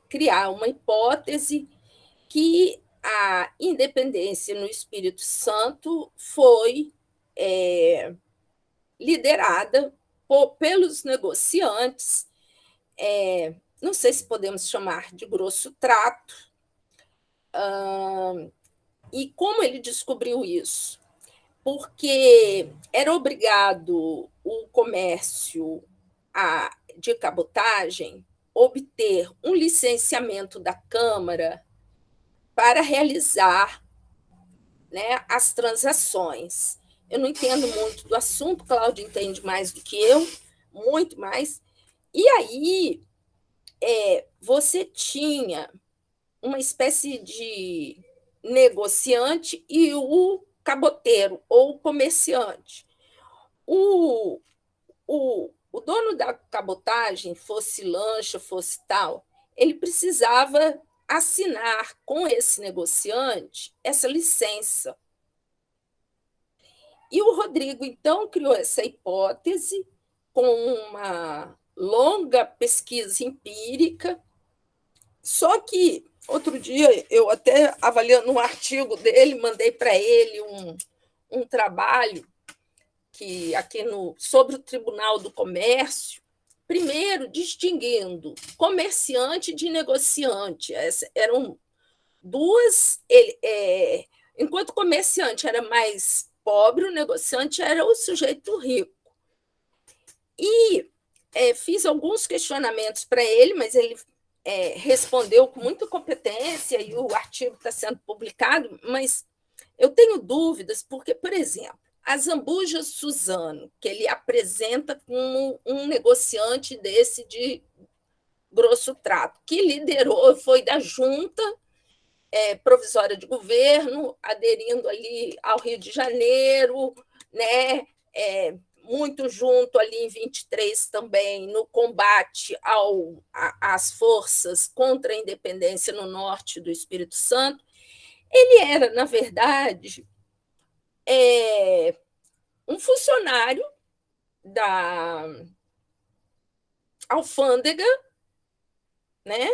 criar uma hipótese que a independência no Espírito Santo foi liderada pelos negociantes, não sei se podemos chamar de grosso trato. E como ele descobriu isso? Porque era obrigado o comércio de cabotagem obter um licenciamento da Câmara para realizar, né, as transações. Eu não entendo muito do assunto, Cláudio entende mais do que eu, muito mais. E aí você tinha uma espécie de negociante e o caboteiro, ou comerciante. O dono da cabotagem, fosse lancha, fosse tal, ele precisava assinar com esse negociante essa licença. E o Rodrigo, então, criou essa hipótese com uma longa pesquisa empírica. Só que, outro dia, eu até avaliando um artigo dele, mandei para ele um trabalho sobre o Tribunal do Comércio, primeiro distinguindo comerciante de negociante. Eram duas. Enquanto o comerciante era mais pobre, o negociante era o sujeito rico. E fiz alguns questionamentos para ele, mas ele respondeu com muita competência e o artigo está sendo publicado, mas eu tenho dúvidas, porque, por exemplo, a Zambuja Suzano, que ele apresenta como um negociante desse de grosso trato, que liderou, foi da junta provisória de governo, aderindo ali ao Rio de Janeiro, né? Muito junto ali em 23 também no combate às forças contra a independência no norte do Espírito Santo. Ele era, na verdade, um funcionário da alfândega, né?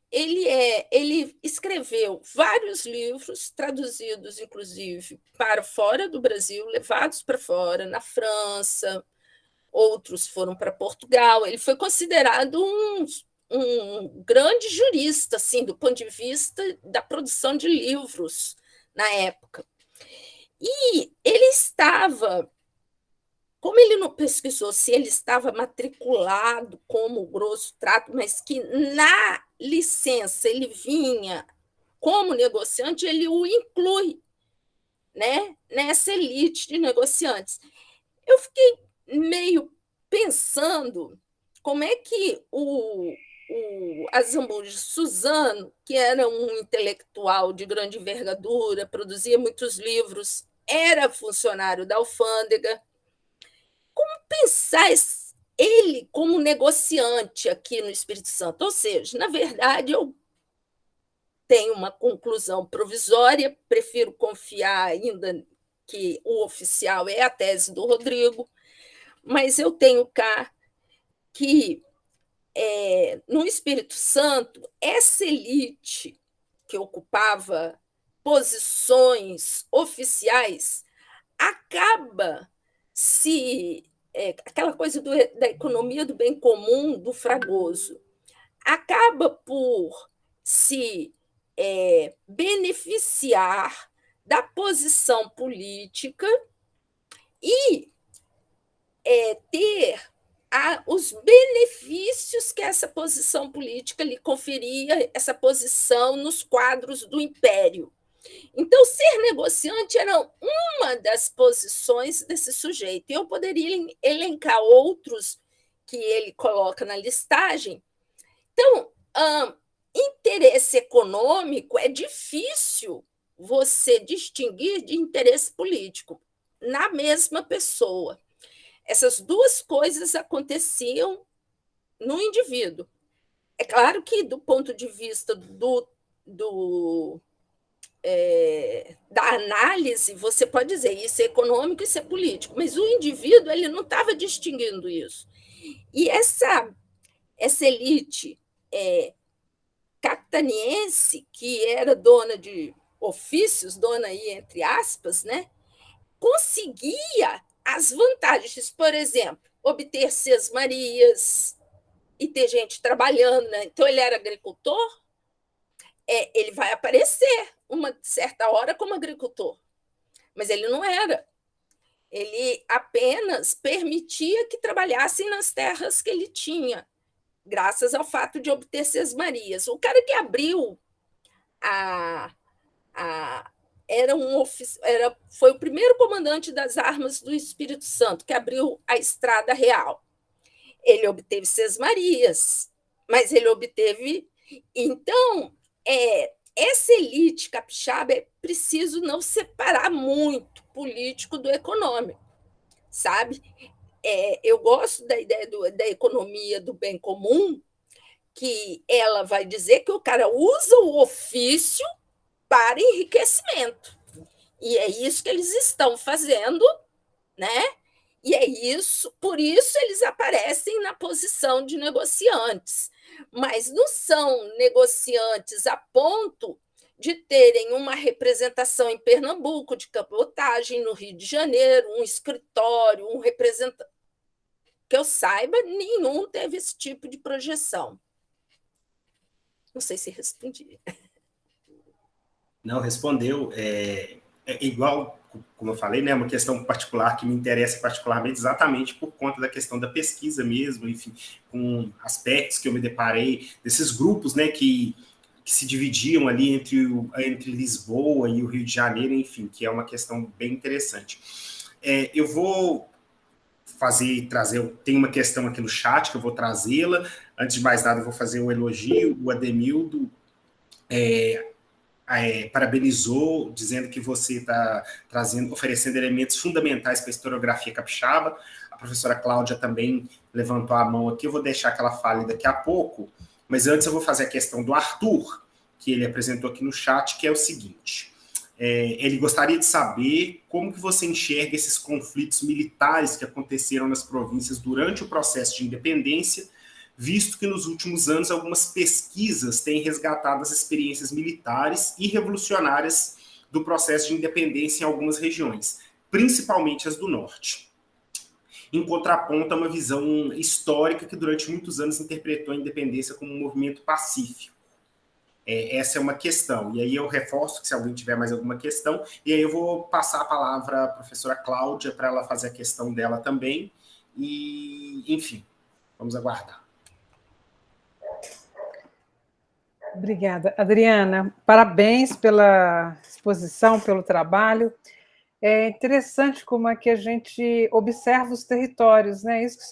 Ele escreveu vários livros, traduzidos, inclusive, para fora do Brasil, levados para fora, na França, outros foram para Portugal. Ele foi considerado um grande jurista, assim, do ponto de vista da produção de livros na época. E ele estava, como ele não pesquisou se ele estava matriculado como grosso trato, mas que na licença ele vinha como negociante, ele o inclui, né, nessa elite de negociantes. Eu fiquei meio pensando como é que o Azambuja Suzano, que era um intelectual de grande envergadura, produzia muitos livros, era funcionário da alfândega, como pensar ele como negociante aqui no Espírito Santo? Ou seja, na verdade, eu tenho uma conclusão provisória, prefiro confiar ainda que o oficial é a tese do Rodrigo, mas eu tenho cá que, no Espírito Santo, essa elite que ocupava posições oficiais acaba se. Aquela coisa da economia do bem comum do Fragoso acaba por se beneficiar da posição política e ter os benefícios que essa posição política lhe conferia, essa posição nos quadros do império. Então, ser negociante era uma das posições desse sujeito. Eu poderia elencar outros que ele coloca na listagem. Então, interesse econômico é difícil você distinguir de interesse político na mesma pessoa. Essas duas coisas aconteciam no indivíduo. É claro que, do ponto de vista da análise, você pode dizer isso é econômico, isso é político, mas o indivíduo ele não estava distinguindo isso. E essa elite capitaniense, que era dona de ofícios, dona aí entre aspas, né, conseguia as vantagens, por exemplo, obter sesmarias e ter gente trabalhando, né? Então ele era agricultor, ele vai aparecer uma certa hora como agricultor, mas ele não era. Ele apenas permitia que trabalhassem nas terras que ele tinha, graças ao fato de obter sesmarias. O cara que abriu foi o primeiro comandante das armas do Espírito Santo, que abriu a Estrada Real. Ele obteve sesmarias, mas ele obteve... Então, essa elite capixaba é preciso não separar muito político do econômico, sabe? Eu gosto da ideia da economia do bem comum, que ela vai dizer que o cara usa o ofício para enriquecimento. E é isso que eles estão fazendo, né? E é isso, por isso eles aparecem na posição de negociantes, mas não são negociantes a ponto de terem uma representação em Pernambuco de cabotagem, no Rio de Janeiro, um escritório, um representante. Que eu saiba, nenhum teve esse tipo de projeção. Não sei se respondi. Não, respondeu. Igual, como eu falei, né, uma questão particular que me interessa particularmente exatamente por conta da questão da pesquisa mesmo, enfim, com aspectos que eu me deparei, desses grupos, né, que se dividiam ali entre Lisboa e o Rio de Janeiro, enfim, que é uma questão bem interessante. Eu vou tem uma questão aqui no chat que eu vou trazê-la. Antes de mais nada, eu vou fazer um elogio. O Ademildo parabenizou, dizendo que você está oferecendo elementos fundamentais para a historiografia capixaba. A professora Cláudia também levantou a mão aqui, eu vou deixar que ela fale daqui a pouco, mas antes eu vou fazer a questão do Arthur, que ele apresentou aqui no chat, que é o seguinte: ele gostaria de saber como que você enxerga esses conflitos militares que aconteceram nas províncias durante o processo de independência, visto que nos últimos anos algumas pesquisas têm resgatado as experiências militares e revolucionárias do processo de independência em algumas regiões, principalmente as do norte. Em contraponto a uma visão histórica que durante muitos anos interpretou a independência como um movimento pacífico. Essa é uma questão. E aí eu reforço que se alguém tiver mais alguma questão, e aí eu vou passar a palavra à professora Cláudia para ela fazer a questão dela também. E, enfim, vamos aguardar. Obrigada. Adriana, parabéns pela exposição, pelo trabalho. É interessante como é que a gente observa os territórios, né? Isso que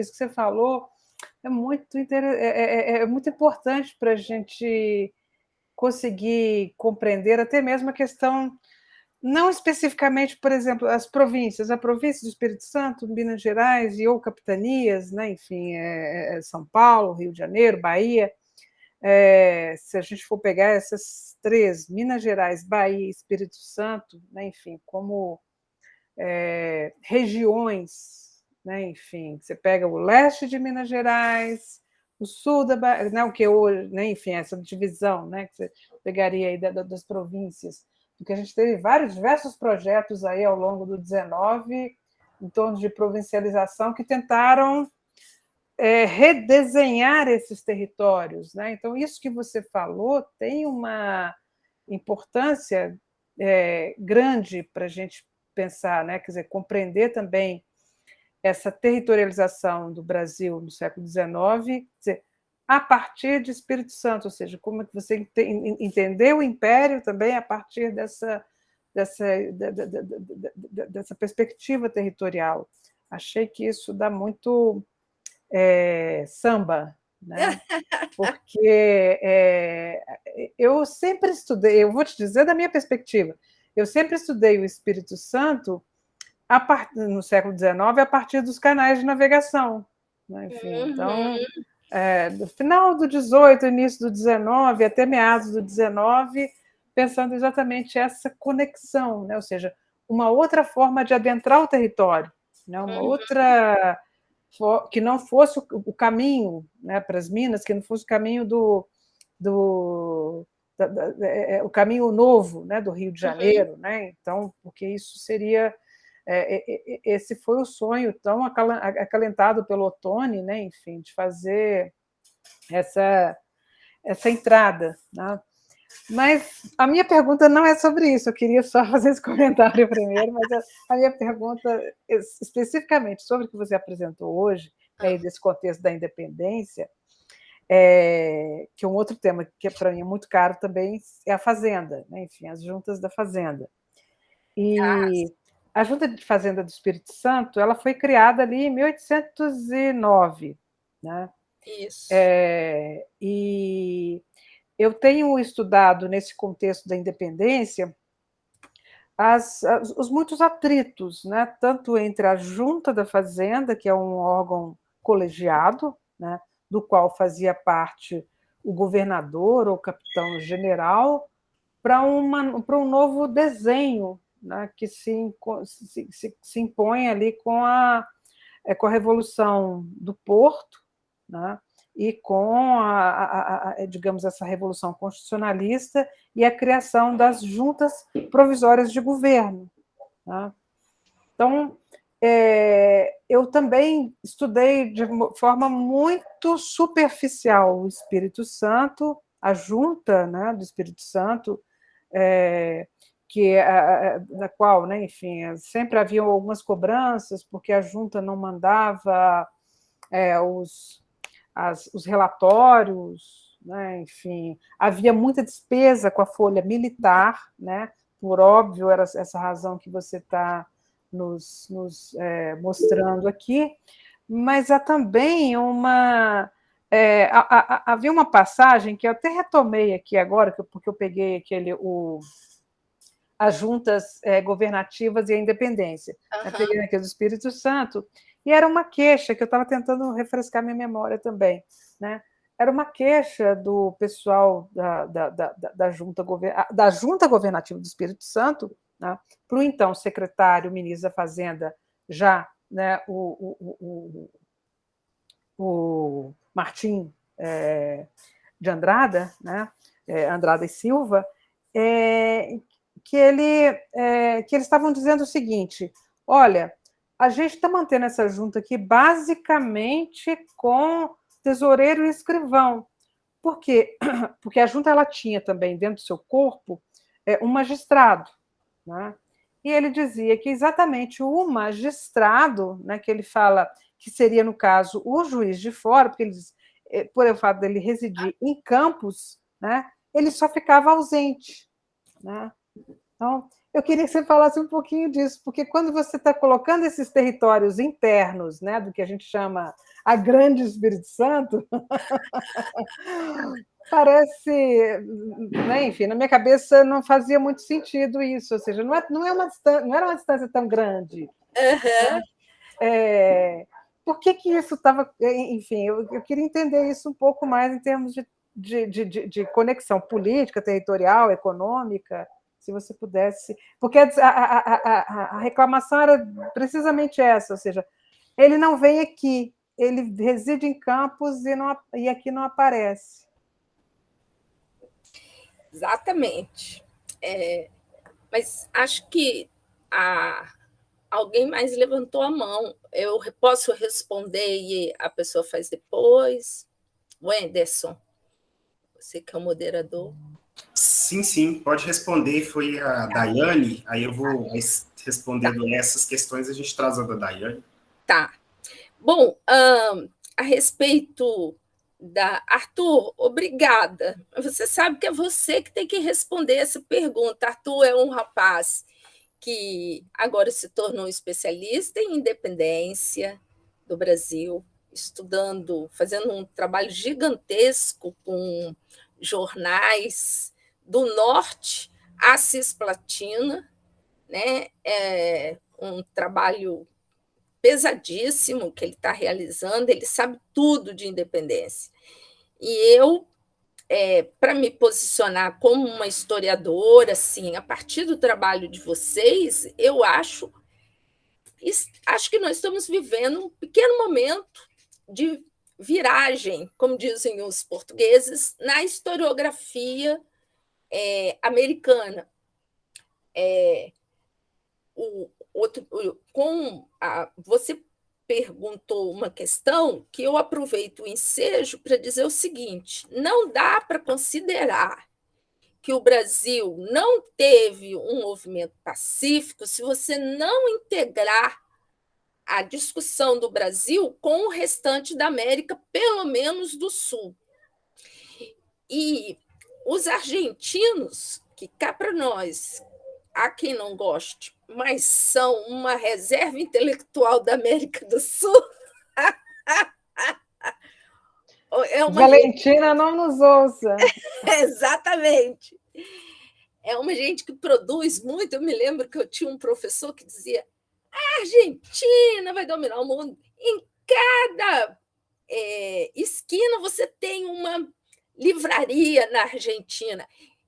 você falou é muito importante para a gente conseguir compreender até mesmo a questão, não especificamente, por exemplo, as províncias, a província do Espírito Santo, Minas Gerais e ou capitanias, né? Enfim, São Paulo, Rio de Janeiro, Bahia. Se a gente for pegar essas três, Minas Gerais, Bahia e Espírito Santo, né? Enfim, como regiões, né? Enfim, você pega o leste de Minas Gerais, o sul da Bahia, né? O que hoje, né? Enfim, essa divisão, né? Que você pegaria aí das províncias, porque a gente teve diversos projetos aí ao longo do 19 em torno de provincialização que tentaram redesenhar esses territórios, né? Então, isso que você falou tem uma importância grande para a gente pensar, né? Quer dizer, compreender também essa territorialização do Brasil no século XIX, quer dizer, a partir de Espírito Santo, ou seja, como é que você entendeu o Império também a partir dessa perspectiva territorial. Achei que isso dá muito samba, né? Porque eu sempre estudei, eu vou te dizer da minha perspectiva, eu sempre estudei o Espírito Santo no século XIX a partir dos canais de navegação, né? Enfim, então, do final do XVIII, início do XIX, até meados do XIX, pensando exatamente essa conexão, né? Ou seja, uma outra forma de adentrar o território, né? Uma outra que não fosse o caminho, né, para as Minas, que não fosse o caminho o caminho novo, né, do Rio de Janeiro, né? Então, porque isso seria esse foi o sonho tão acalentado pelo Ottoni, né? Enfim, de fazer essa entrada, né? Mas a minha pergunta não é sobre isso, eu queria só fazer esse comentário primeiro, mas a minha pergunta especificamente sobre o que você apresentou hoje, aí desse contexto da independência, que é um outro tema que para mim é muito caro também, é a Fazenda, né? Enfim, as juntas da Fazenda. E a Junta de Fazenda do Espírito Santo, ela foi criada ali em 1809, né? Isso. E eu tenho estudado, nesse contexto da independência, os muitos atritos, né? Tanto entre a Junta da Fazenda, que é um órgão colegiado, né? Do qual fazia parte o governador ou capitão-general, para um novo desenho, né? Que se impõe ali com a Revolução do Porto, né? E com digamos, essa revolução constitucionalista e a criação das juntas provisórias de governo, né? Então, eu também estudei de forma muito superficial o Espírito Santo, a junta, né, do Espírito Santo, na qual, né, enfim, sempre havia algumas cobranças, porque a junta não mandava os relatórios, né? Enfim, havia muita despesa com a folha militar, né? Por óbvio, era essa razão que você está nos mostrando aqui, mas há também havia uma passagem que eu até retomei aqui agora, porque eu peguei as juntas governativas e a independência. Eu peguei aqui do Espírito Santo, e era uma queixa, que eu estava tentando refrescar minha memória também, né? Era uma queixa do pessoal da Junta Governativa do Espírito Santo, né, para o então secretário, ministro da Fazenda, já, né, o Martim de Andrada, né, Andrada e Silva, que eles estavam dizendo o seguinte: olha, a gente está mantendo essa junta aqui basicamente com tesoureiro e escrivão, Por quê? Porque a junta ela tinha também dentro do seu corpo um magistrado, né? E ele dizia que exatamente o magistrado, né, que ele fala que seria, no caso, o juiz de fora, porque ele diz, por o fato dele residir em Campos, né, ele só ficava ausente, né? Então, eu queria que você falasse um pouquinho disso, porque quando você está colocando esses territórios internos, né, do que a gente chama a Grande Espírito Santo, parece, né, enfim, na minha cabeça não fazia muito sentido isso, ou seja, não era uma distância tão grande. Uhum. Por que isso estava. Enfim, eu queria entender isso um pouco mais em termos de conexão política, territorial, econômica, se você pudesse. Porque a reclamação era precisamente essa, ou seja, ele não vem aqui, ele reside em Campos e aqui não aparece. Exatamente. Mas acho que alguém mais levantou a mão. Eu posso responder e a pessoa faz depois? Wenderson, você que é o moderador. Sim, pode responder. Foi a Daiane, aí eu vou respondendo essas questões, a gente traz a da Daiane. Tá. Bom, a respeito da... Arthur, obrigada. Você sabe que é você que tem que responder essa pergunta. Arthur é um rapaz que agora se tornou especialista em independência do Brasil, estudando, fazendo um trabalho gigantesco com jornais do norte à Cisplatina, né? Um trabalho pesadíssimo que ele está realizando, ele sabe tudo de independência. E eu, para me posicionar como uma historiadora, assim, a partir do trabalho de vocês, eu acho que nós estamos vivendo um pequeno momento de viragem, como dizem os portugueses, na historiografia americana. Você perguntou uma questão que eu aproveito o ensejo para dizer o seguinte: não dá para considerar que o Brasil não teve um movimento pacífico se você não integrar a discussão do Brasil com o restante da América, pelo menos do Sul. E os argentinos, que cá para nós, há quem não goste, mas são uma reserva intelectual da América do Sul. Valentina não nos ouça. Exatamente. É uma gente que produz muito. Eu me lembro que eu tinha um professor que dizia: a Argentina vai dominar o mundo. Em cada esquina você tem uma livraria na Argentina.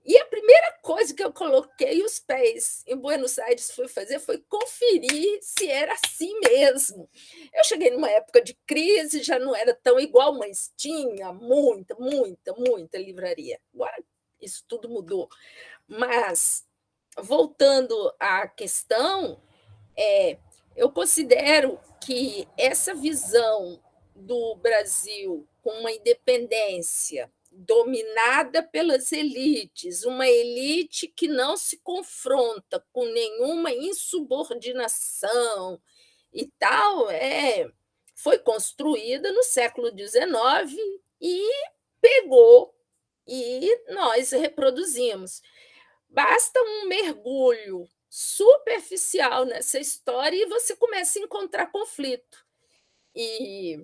E a primeira coisa que eu coloquei os pés em Buenos Aires foi conferir se era assim mesmo. Eu cheguei numa época de crise, já não era tão igual, mas tinha muita livraria. Agora isso tudo mudou. Mas, voltando à questão, eu considero que essa visão do Brasil com uma independência dominada pelas elites, uma elite que não se confronta com nenhuma insubordinação e tal, foi construída no século XIX e pegou, e nós reproduzimos. Basta um mergulho superficial nessa história e você começa a encontrar conflito. E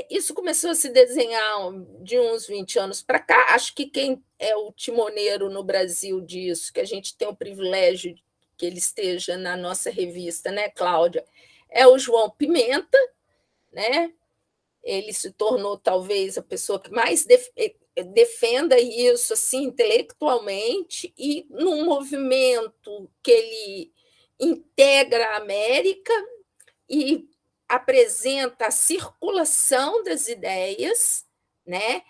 isso começou a se desenhar de uns 20 anos para cá. Acho que quem é o timoneiro no Brasil disso, que a gente tem o privilégio que ele esteja na nossa revista, né, Cláudia, é o João Pimenta, né? Ele se tornou talvez a pessoa que mais defenda isso assim intelectualmente, e num movimento que ele integra a América e apresenta a circulação das ideias, né?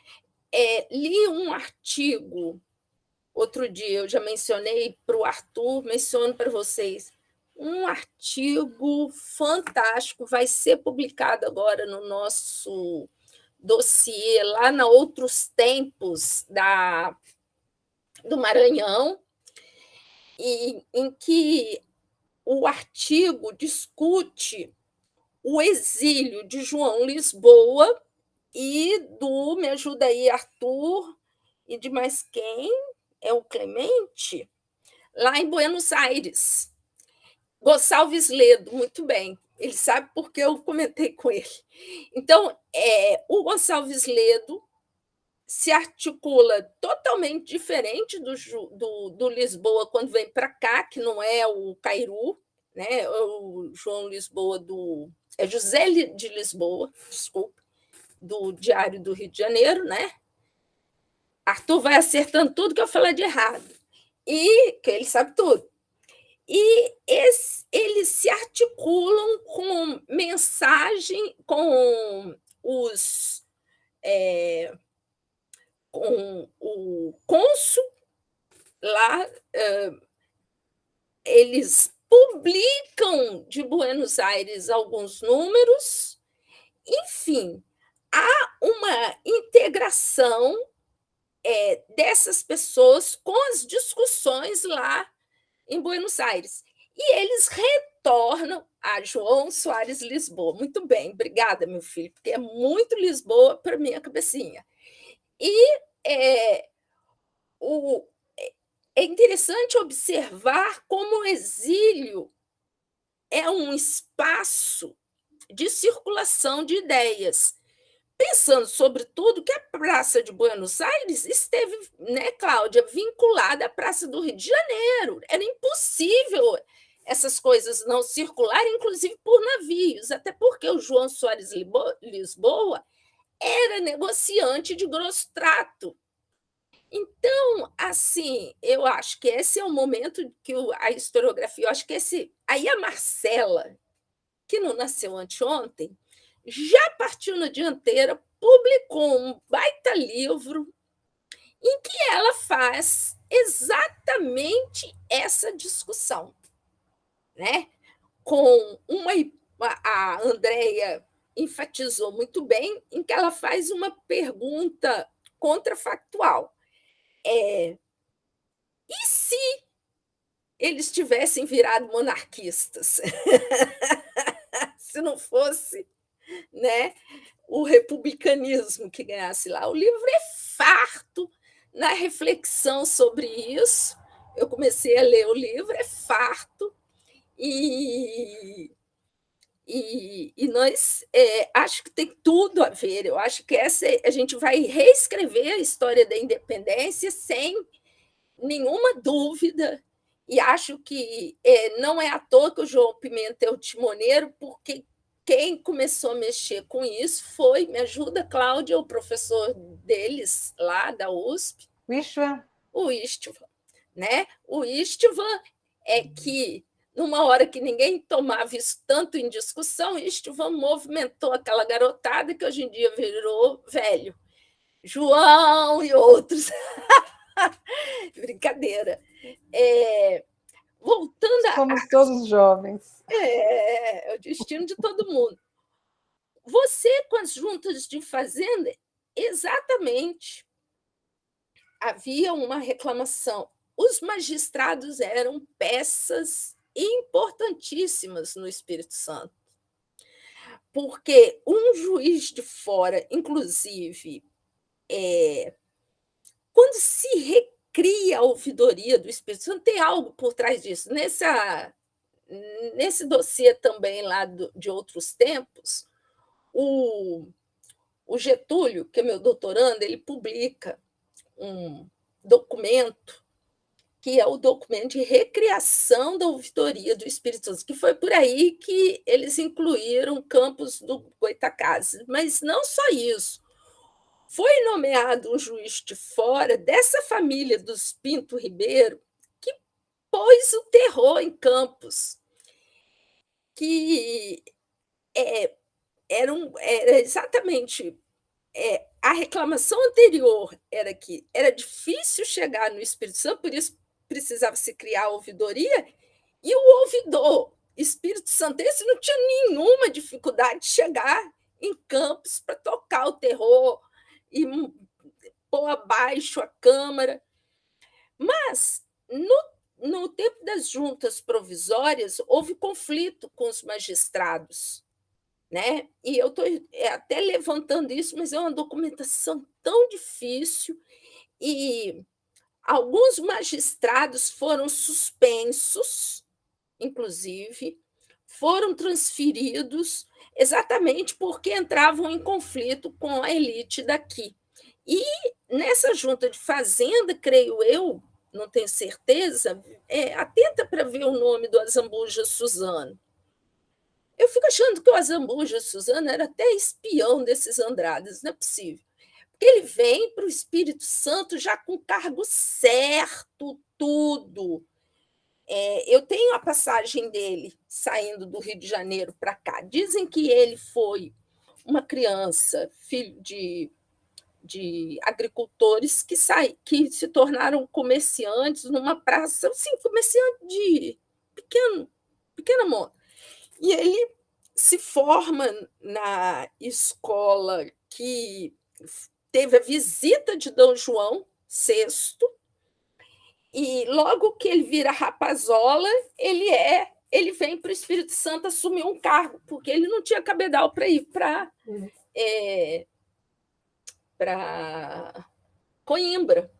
Li um artigo outro dia, eu já mencionei para o Arthur, menciono para vocês, um artigo fantástico, vai ser publicado agora no nosso dossiê lá na Outros Tempos do Maranhão, em que o artigo discute o exílio de João Lisboa e do, me ajuda aí, Arthur, e de mais quem? É o Clemente? Lá em Buenos Aires. Gonçalves Ledo, muito bem. Ele sabe porque eu comentei com ele. Então, o Gonçalves Ledo se articula totalmente diferente do Lisboa quando vem para cá, que não é o Cairu, né? O João Lisboa é José de Lisboa, desculpa, do Diário do Rio de Janeiro, né? Arthur vai acertando tudo que eu falar de errado. E que ele sabe tudo. E eles se articulam com mensagem, com com o cônsul lá, eles publicam de Buenos Aires alguns números, enfim, há uma integração dessas pessoas com as discussões lá em Buenos Aires. E eles retornam a João Soares Lisboa. Muito bem, obrigada, meu filho, porque é muito Lisboa para minha cabecinha. E é interessante observar como o exílio é um espaço de circulação de ideias, pensando, sobretudo, que a Praça de Buenos Aires esteve, né, Cláudia, vinculada à Praça do Rio de Janeiro. Era impossível essas coisas não circularem, inclusive por navios, até porque o João Soares Lisboa era negociante de grosso trato. Então, assim, eu acho que esse é o momento que a historiografia, eu acho que aí a Marcela, que não nasceu anteontem, já partiu na dianteira, publicou um baita livro em que ela faz exatamente essa discussão, né? A Andréia enfatizou muito bem, em que ela faz uma pergunta contrafactual. E se eles tivessem virado monarquistas? Se não fosse, né, o republicanismo que ganhasse lá. O livro é farto na reflexão sobre isso. Eu comecei a ler o livro, é farto, e nós acho que tem tudo a ver. Eu acho que a gente vai reescrever a história da independência sem nenhuma dúvida, e acho que não é à toa que o João Pimenta é o timoneiro, porque quem começou a mexer com isso foi, me ajuda, Cláudia, o professor deles lá da USP, o Istvan, né? O Istvan é que, numa hora que ninguém tomava isso tanto em discussão, Istvan movimentou aquela garotada que hoje em dia virou velho. João e outros. Brincadeira. Voltando Somos todos jovens. É o destino de todo mundo. Você, com as juntas de fazenda, exatamente. Havia uma reclamação. Os magistrados eram peças importantíssimas no Espírito Santo, porque um juiz de fora, inclusive, quando se recria a ouvidoria do Espírito Santo, tem algo por trás disso. Nesse dossiê também lá de Outros Tempos, o Getúlio, que é meu doutorando, ele publica um documento que é o documento de recriação da ouvidoria do Espírito Santo, que foi por aí que eles incluíram Campos do Goytacazes. Mas não só isso. Foi nomeado um juiz de fora dessa família dos Pinto Ribeiro que pôs o terror em Campos, que era exatamente a reclamação anterior era que era difícil chegar no Espírito Santo, por isso precisava se criar a ouvidoria, e o ouvidor espírito santense não tinha nenhuma dificuldade de chegar em Campos para tocar o terror e pôr abaixo a Câmara. Mas, no tempo das juntas provisórias, houve conflito com os magistrados, né? E eu estou até levantando isso, mas é uma documentação tão difícil, e alguns magistrados foram suspensos, inclusive, foram transferidos exatamente porque entravam em conflito com a elite daqui. E nessa junta de fazenda, creio eu, não tenho certeza, atenta para ver o nome do Azambuja Suzano. Eu fico achando que o Azambuja Suzano era até espião desses Andrades, não é possível. Porque ele vem para o Espírito Santo já com cargo certo, tudo. Eu tenho a passagem dele saindo do Rio de Janeiro para cá. Dizem que ele foi uma criança, filho de agricultores que se tornaram comerciantes numa praça, sim, comerciante de pequena monta. E ele se forma na escola que teve a visita de Dom João VI, e logo que ele vira rapazola, ele vem para o Espírito Santo assumir um cargo, porque ele não tinha cabedal para ir para Coimbra.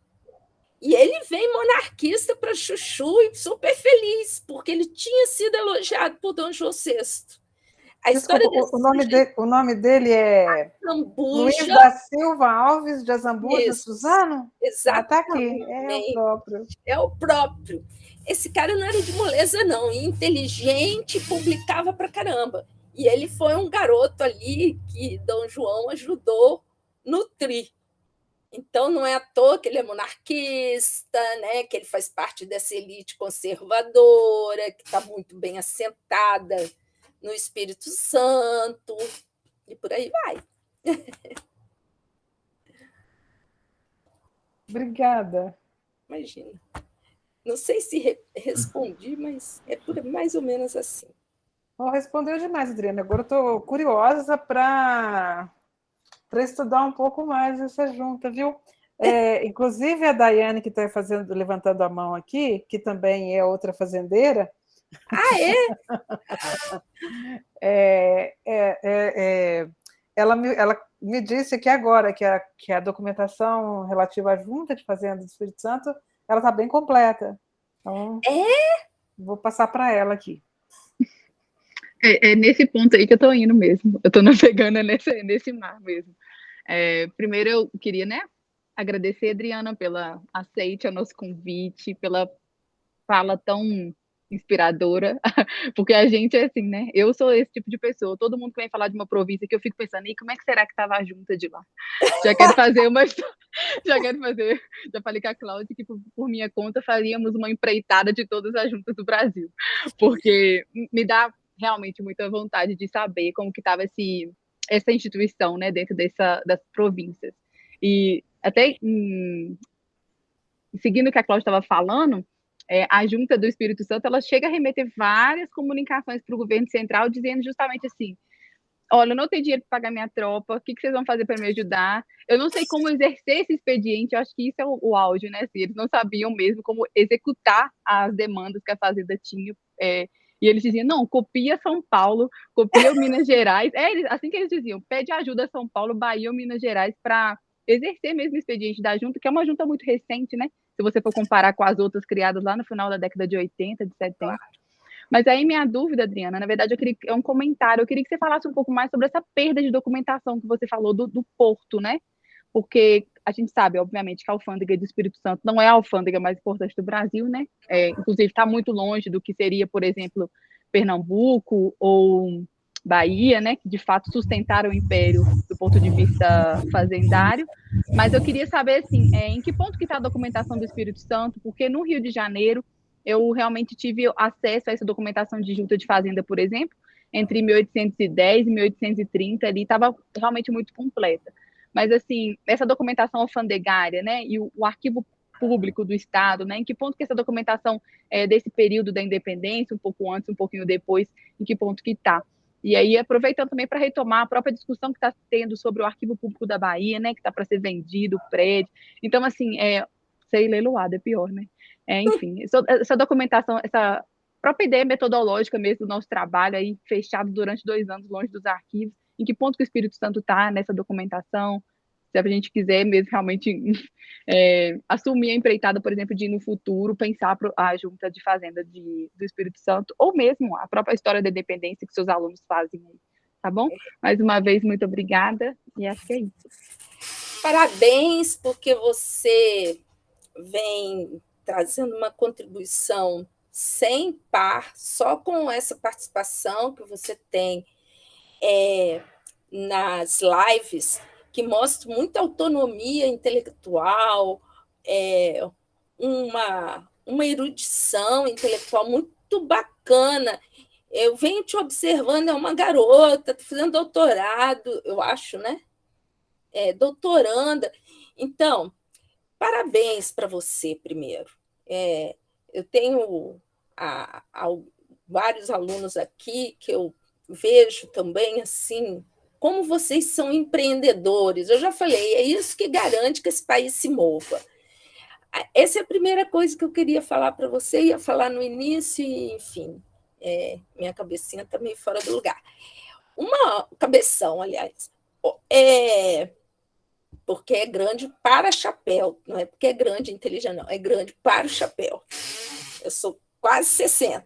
E ele vem monarquista para Chuchu e super feliz, porque ele tinha sido elogiado por Dom João VI. Desculpa, o nome dele é Luiz da Silva Alves de Azambuja Suzano? Exato. Está aqui, é o próprio. É o próprio. Esse cara não era de moleza, não, e inteligente, publicava pra caramba. E ele foi um garoto ali que Dom João ajudou no tri. Então, não é à toa que ele é monarquista, né, que ele faz parte dessa elite conservadora, que está muito bem assentada no Espírito Santo, e por aí vai. Obrigada. Imagina. Não sei se respondi, mas é mais ou menos assim. Respondeu demais, Adriana. Agora eu estou curiosa para estudar um pouco mais essa junta, viu? Inclusive a Daiane, que está levantando a mão aqui, que também é outra fazendeira. Ela me disse que agora que a documentação relativa à junta de fazenda do Espírito Santo ela está bem completa. Então, vou passar para ela aqui. É nesse ponto aí que eu estou indo mesmo. Eu estou navegando nesse mar mesmo. Primeiro eu queria, né, agradecer, Adriana, pela aceite ao nosso convite, pela fala tão inspiradora, porque a gente é assim, né? Eu sou esse tipo de pessoa. Todo mundo que vem falar de uma província que eu fico pensando, e como é que será que estava a junta de lá? Já quero fazer já falei com a Cláudia que por minha conta faríamos uma empreitada de todas as juntas do Brasil, porque me dá realmente muita vontade de saber como que estava essa instituição, né, dentro das províncias. E até seguindo o que a Cláudia estava falando, a Junta do Espírito Santo ela chega a remeter várias comunicações para o governo central, dizendo justamente assim: olha, eu não tenho dinheiro para pagar minha tropa, o que vocês vão fazer para me ajudar? Eu não sei como exercer esse expediente, eu acho que isso é o áudio, né? Assim, eles não sabiam mesmo como executar as demandas que a Fazenda tinha. E eles diziam, não, copia São Paulo, copia Minas Gerais. Assim que eles diziam, pede ajuda a São Paulo, Bahia ou Minas Gerais para exercer mesmo o expediente da junta, que é uma junta muito recente, né? Se você for comparar com as outras criadas lá no final da década de 80, de 70. Claro. Mas aí minha dúvida, Adriana, na verdade é um comentário, eu queria que você falasse um pouco mais sobre essa perda de documentação que você falou do porto, né? Porque a gente sabe, obviamente, que a alfândega do Espírito Santo não é a alfândega mais importante do Brasil, né? Inclusive está muito longe do que seria, por exemplo, Pernambuco ou Bahia, né? Que de fato sustentaram o império do ponto de vista fazendário. Mas eu queria saber, assim, em que ponto que está a documentação do Espírito Santo, porque no Rio de Janeiro eu realmente tive acesso a essa documentação de junta de fazenda, por exemplo, entre 1810 e 1830, ali estava realmente muito completa. Mas, assim, essa documentação alfandegária, né, e o arquivo público do Estado, né, em que ponto que essa documentação desse período da independência, um pouco antes, um pouquinho depois, em que ponto que está? E aí, aproveitando também para retomar a própria discussão que está tendo sobre o Arquivo Público da Bahia, né, que está para ser vendido, o prédio. Então, assim, ser leiloado é pior, né? Enfim, essa documentação, essa própria ideia metodológica mesmo do nosso trabalho aí, fechado durante 2 anos longe dos arquivos, em que ponto que o Espírito Santo está nessa documentação, se a gente quiser mesmo realmente assumir a empreitada, por exemplo, de ir no futuro, pensar a junta de fazenda do Espírito Santo, ou mesmo a própria história da independência que seus alunos fazem aí, tá bom? Mais uma vez, muito obrigada, e acho que é isso. Parabéns, porque você vem trazendo uma contribuição sem par, só com essa participação que você tem nas lives, que mostra muita autonomia intelectual, uma erudição intelectual muito bacana. Eu venho te observando, é uma garota, está fazendo doutorado, eu acho, né? Doutoranda. Então, parabéns para você, primeiro. Eu tenho vários alunos aqui que eu vejo também assim, como vocês são empreendedores. Eu já falei, é isso que garante que esse país se mova. Essa é a primeira coisa que eu queria falar para você, ia falar no início, e, enfim, minha cabecinha está meio fora do lugar. Uma cabeção, aliás, porque é grande para chapéu, não é porque é grande e inteligente, não, é grande para o chapéu. Eu sou quase 60.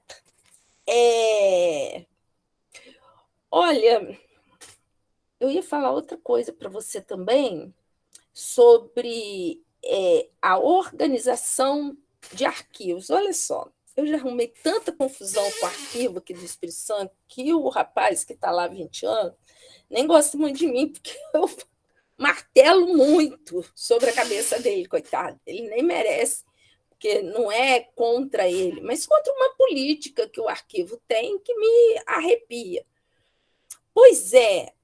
Olha, eu ia falar outra coisa para você também, sobre a organização de arquivos. Olha só, eu já arrumei tanta confusão com o arquivo aqui do Espírito Santo, que o rapaz que está lá há 20 anos nem gosta muito de mim, porque eu martelo muito sobre a cabeça dele, coitado. Ele nem merece, porque não é contra ele, mas contra uma política que o arquivo tem que me arrepia. Pois é,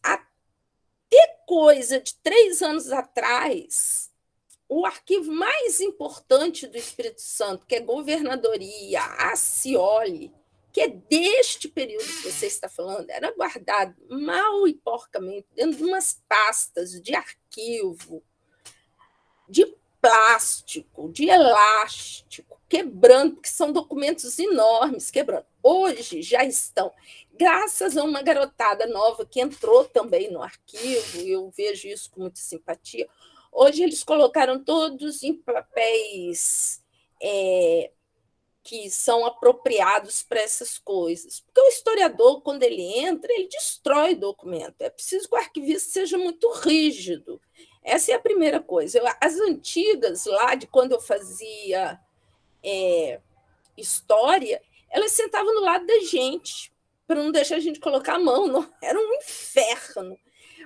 até coisa de 3 anos atrás, o arquivo mais importante do Espírito Santo, que é a Governadoria, a Cioli, que é deste período que você está falando, era guardado mal e porcamente dentro de umas pastas de arquivo, de plástico, de elástico, quebrando, que são documentos enormes, quebrando. Hoje já estão, graças a uma garotada nova que entrou também no arquivo, e eu vejo isso com muita simpatia, hoje eles colocaram todos em papéis que são apropriados para essas coisas. Porque o historiador, quando ele entra, ele destrói documento. É preciso que o arquivista seja muito rígido. Essa é a primeira coisa. As antigas, lá de quando eu fazia história, elas sentavam do lado da gente, para não deixar a gente colocar a mão. Não, era um inferno.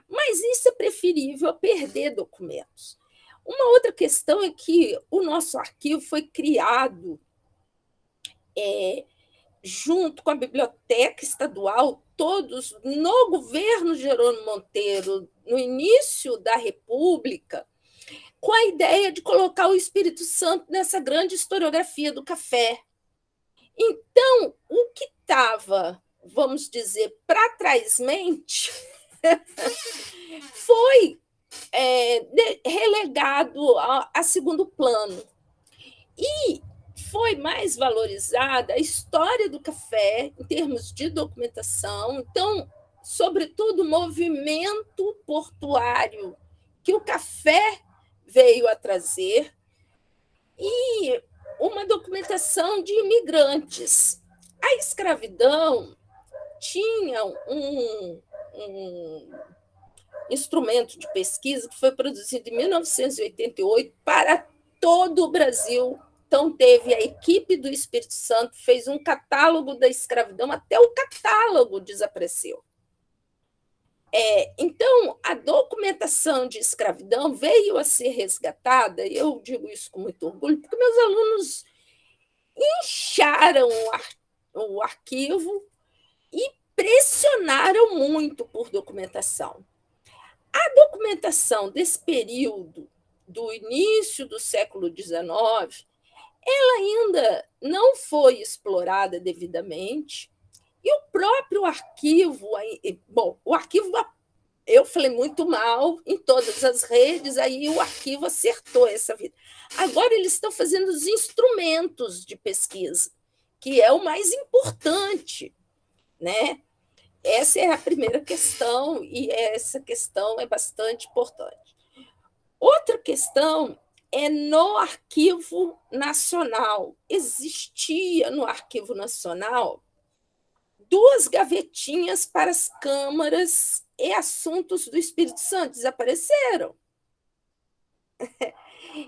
Mas isso é preferível a perder documentos. Uma outra questão é que o nosso arquivo foi criado junto com a Biblioteca Estadual, todos no governo Jerônimo Monteiro, no início da República, com a ideia de colocar o Espírito Santo nessa grande historiografia do café. Então, o que estava, vamos dizer, para trás-mente, foi relegado a segundo plano. E foi mais valorizada a história do café, em termos de documentação, então, sobretudo, o movimento portuário que o café veio a trazer, e uma documentação de imigrantes. A escravidão tinha um instrumento de pesquisa que foi produzido em 1988 para todo o Brasil. Então, teve a equipe do Espírito Santo, fez um catálogo da escravidão, até o catálogo desapareceu. Então, a documentação de escravidão veio a ser resgatada, e eu digo isso com muito orgulho, porque meus alunos incharam o arquivo e pressionaram muito por documentação. A documentação desse período, do início do século XIX, ela ainda não foi explorada devidamente, E o próprio arquivo, bom, o arquivo, eu falei muito mal em todas as redes, aí o arquivo acertou essa vida. Agora eles estão fazendo os instrumentos de pesquisa, que é o mais importante, né? Essa é a primeira questão, e essa questão é bastante importante. Outra questão é no Arquivo Nacional. Existia no Arquivo Nacional 2 gavetinhas para as câmaras e assuntos do Espírito Santo. Desapareceram.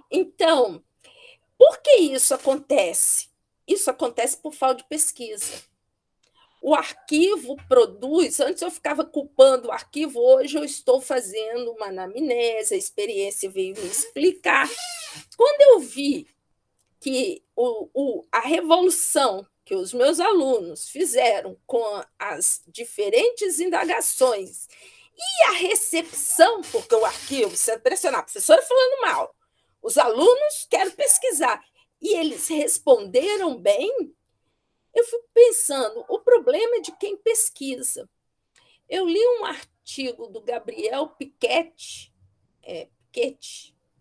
Então, por que isso acontece? Isso acontece por falta de pesquisa. O arquivo produz, antes eu ficava culpando o arquivo, hoje eu estou fazendo uma anamnese, a experiência veio me explicar. Quando eu vi que a revolução que os meus alunos fizeram com as diferentes indagações e a recepção, porque o arquivo, você impressionar, a professora falando mal, os alunos querem pesquisar, e eles responderam bem, eu fico pensando, o problema é de quem pesquisa. Eu li um artigo do Gabriel Piketty,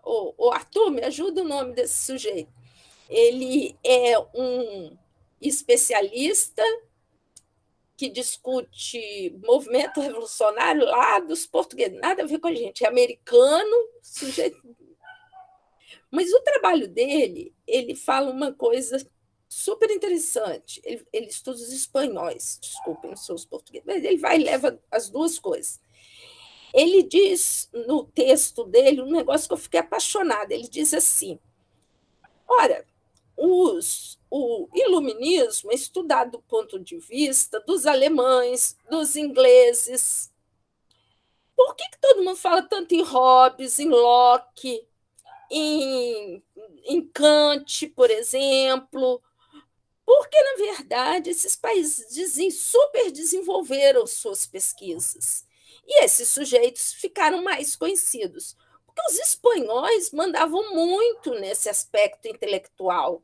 o Arthur, me ajuda o nome desse sujeito. Ele é um especialista que discute movimento revolucionário lá dos portugueses, nada a ver com a gente, é americano, sujeito. Mas o trabalho dele, ele fala uma coisa super interessante. Ele estuda os espanhóis, desculpem, não sou os portugueses, mas ele vai e leva as duas coisas. Ele diz no texto dele um negócio que eu fiquei apaixonada. Ele diz assim: ora, o iluminismo é estudado do ponto de vista dos alemães, dos ingleses. Por que todo mundo fala tanto em Hobbes, em Locke, em Kant, por exemplo? Porque, na verdade, esses países super desenvolveram suas pesquisas. E esses sujeitos ficaram mais conhecidos. Porque os espanhóis mandavam muito nesse aspecto intelectual.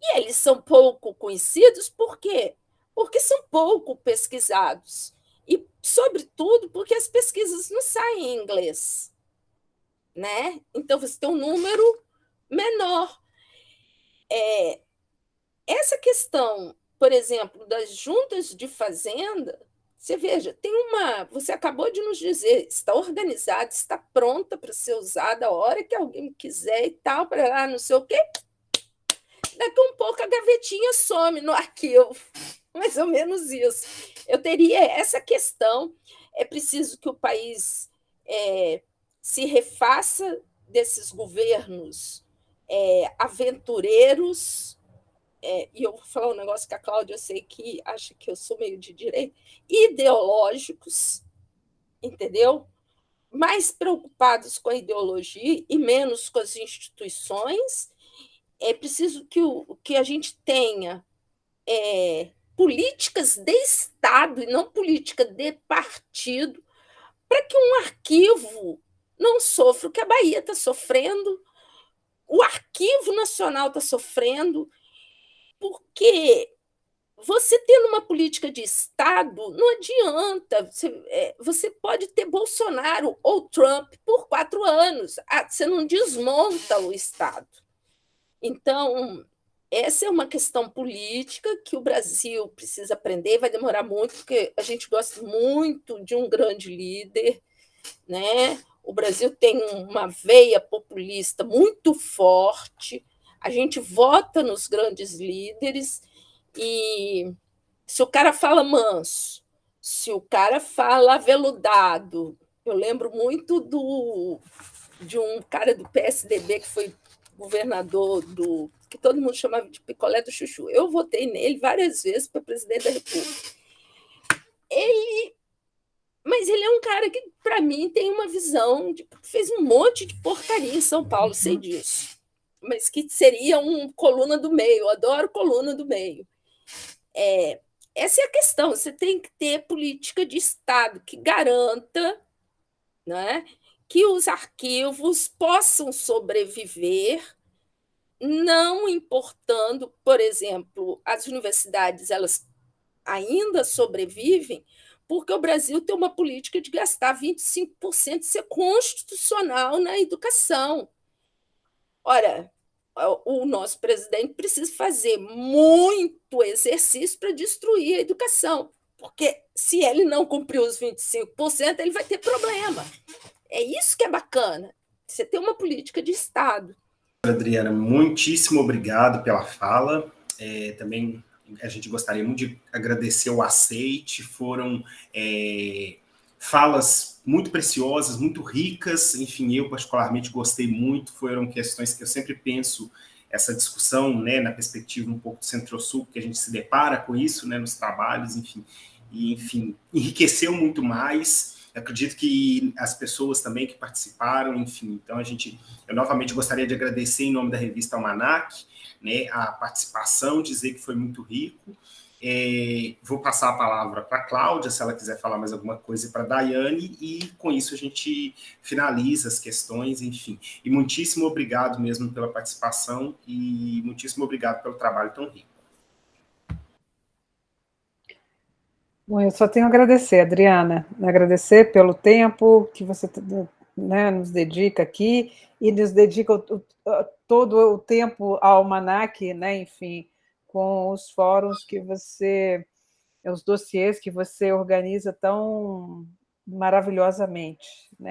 E eles são pouco conhecidos por quê? Porque são pouco pesquisados. E, sobretudo, porque as pesquisas não saem em inglês, né? Então, você tem um número menor. Essa questão, por exemplo, das juntas de fazenda, você veja, você acabou de nos dizer, está organizada, está pronta para ser usada a hora que alguém quiser e tal, para lá, não sei o quê. Daqui a um pouco a gavetinha some no arquivo, mais ou menos isso. Eu teria essa questão, é preciso que o país se refaça desses governos aventureiros, e eu vou falar um negócio que a Cláudia, eu sei que acha que eu sou meio de direita, ideológicos, entendeu? Mais preocupados com a ideologia e menos com as instituições. É preciso que a gente tenha políticas de Estado e não política de partido, para que um arquivo não sofra o que a Bahia está sofrendo, o Arquivo Nacional está sofrendo, porque você tendo uma política de Estado, não adianta. Você pode ter Bolsonaro ou Trump por 4 anos. Você não desmonta o Estado. Então, essa é uma questão política que o Brasil precisa aprender, vai demorar muito, porque a gente gosta muito de um grande líder, né? O Brasil tem uma veia populista muito forte, a gente vota nos grandes líderes, e se o cara fala manso, se o cara fala aveludado, eu lembro muito de um cara do PSDB que foi governador que todo mundo chamava de picolé do chuchu. Eu votei nele várias vezes para presidente da República. Mas ele é um cara que, para mim, tem uma visão fez um monte de porcaria em São Paulo, sei disso. Mas que seria coluna do meio, eu adoro coluna do meio. Essa é a questão, você tem que ter política de Estado que garanta, né, que os arquivos possam sobreviver, não importando, por exemplo, as universidades, elas ainda sobrevivem porque o Brasil tem uma política de gastar 25% de ser constitucional na educação. Ora, o nosso presidente precisa fazer muito exercício para destruir a educação, porque se ele não cumprir os 25%, ele vai ter problema. É isso que é bacana, você ter uma política de Estado. Adriana, muitíssimo obrigado pela fala. Também a gente gostaria muito de agradecer o aceite, foram falas muito preciosas, muito ricas, enfim, eu particularmente gostei muito, foram questões que eu sempre penso, essa discussão, né, na perspectiva um pouco do Centro-Sul, que a gente se depara com isso, né, nos trabalhos, enfim, enriqueceu muito mais. Eu acredito que as pessoas também que participaram, enfim, então eu novamente gostaria de agradecer em nome da revista Almanac, né, a participação, dizer que foi muito rico. Vou passar a palavra para a Cláudia, se ela quiser falar mais alguma coisa, e para a Daiane, e com isso a gente finaliza as questões, enfim. E muitíssimo obrigado mesmo pela participação e muitíssimo obrigado pelo trabalho tão rico. Bom, eu só tenho a agradecer, Adriana, agradecer pelo tempo que você, né, nos dedica aqui e nos dedica todo o tempo ao Almanac, né, enfim, com os fóruns que você, os dossiês que você organiza tão maravilhosamente, né?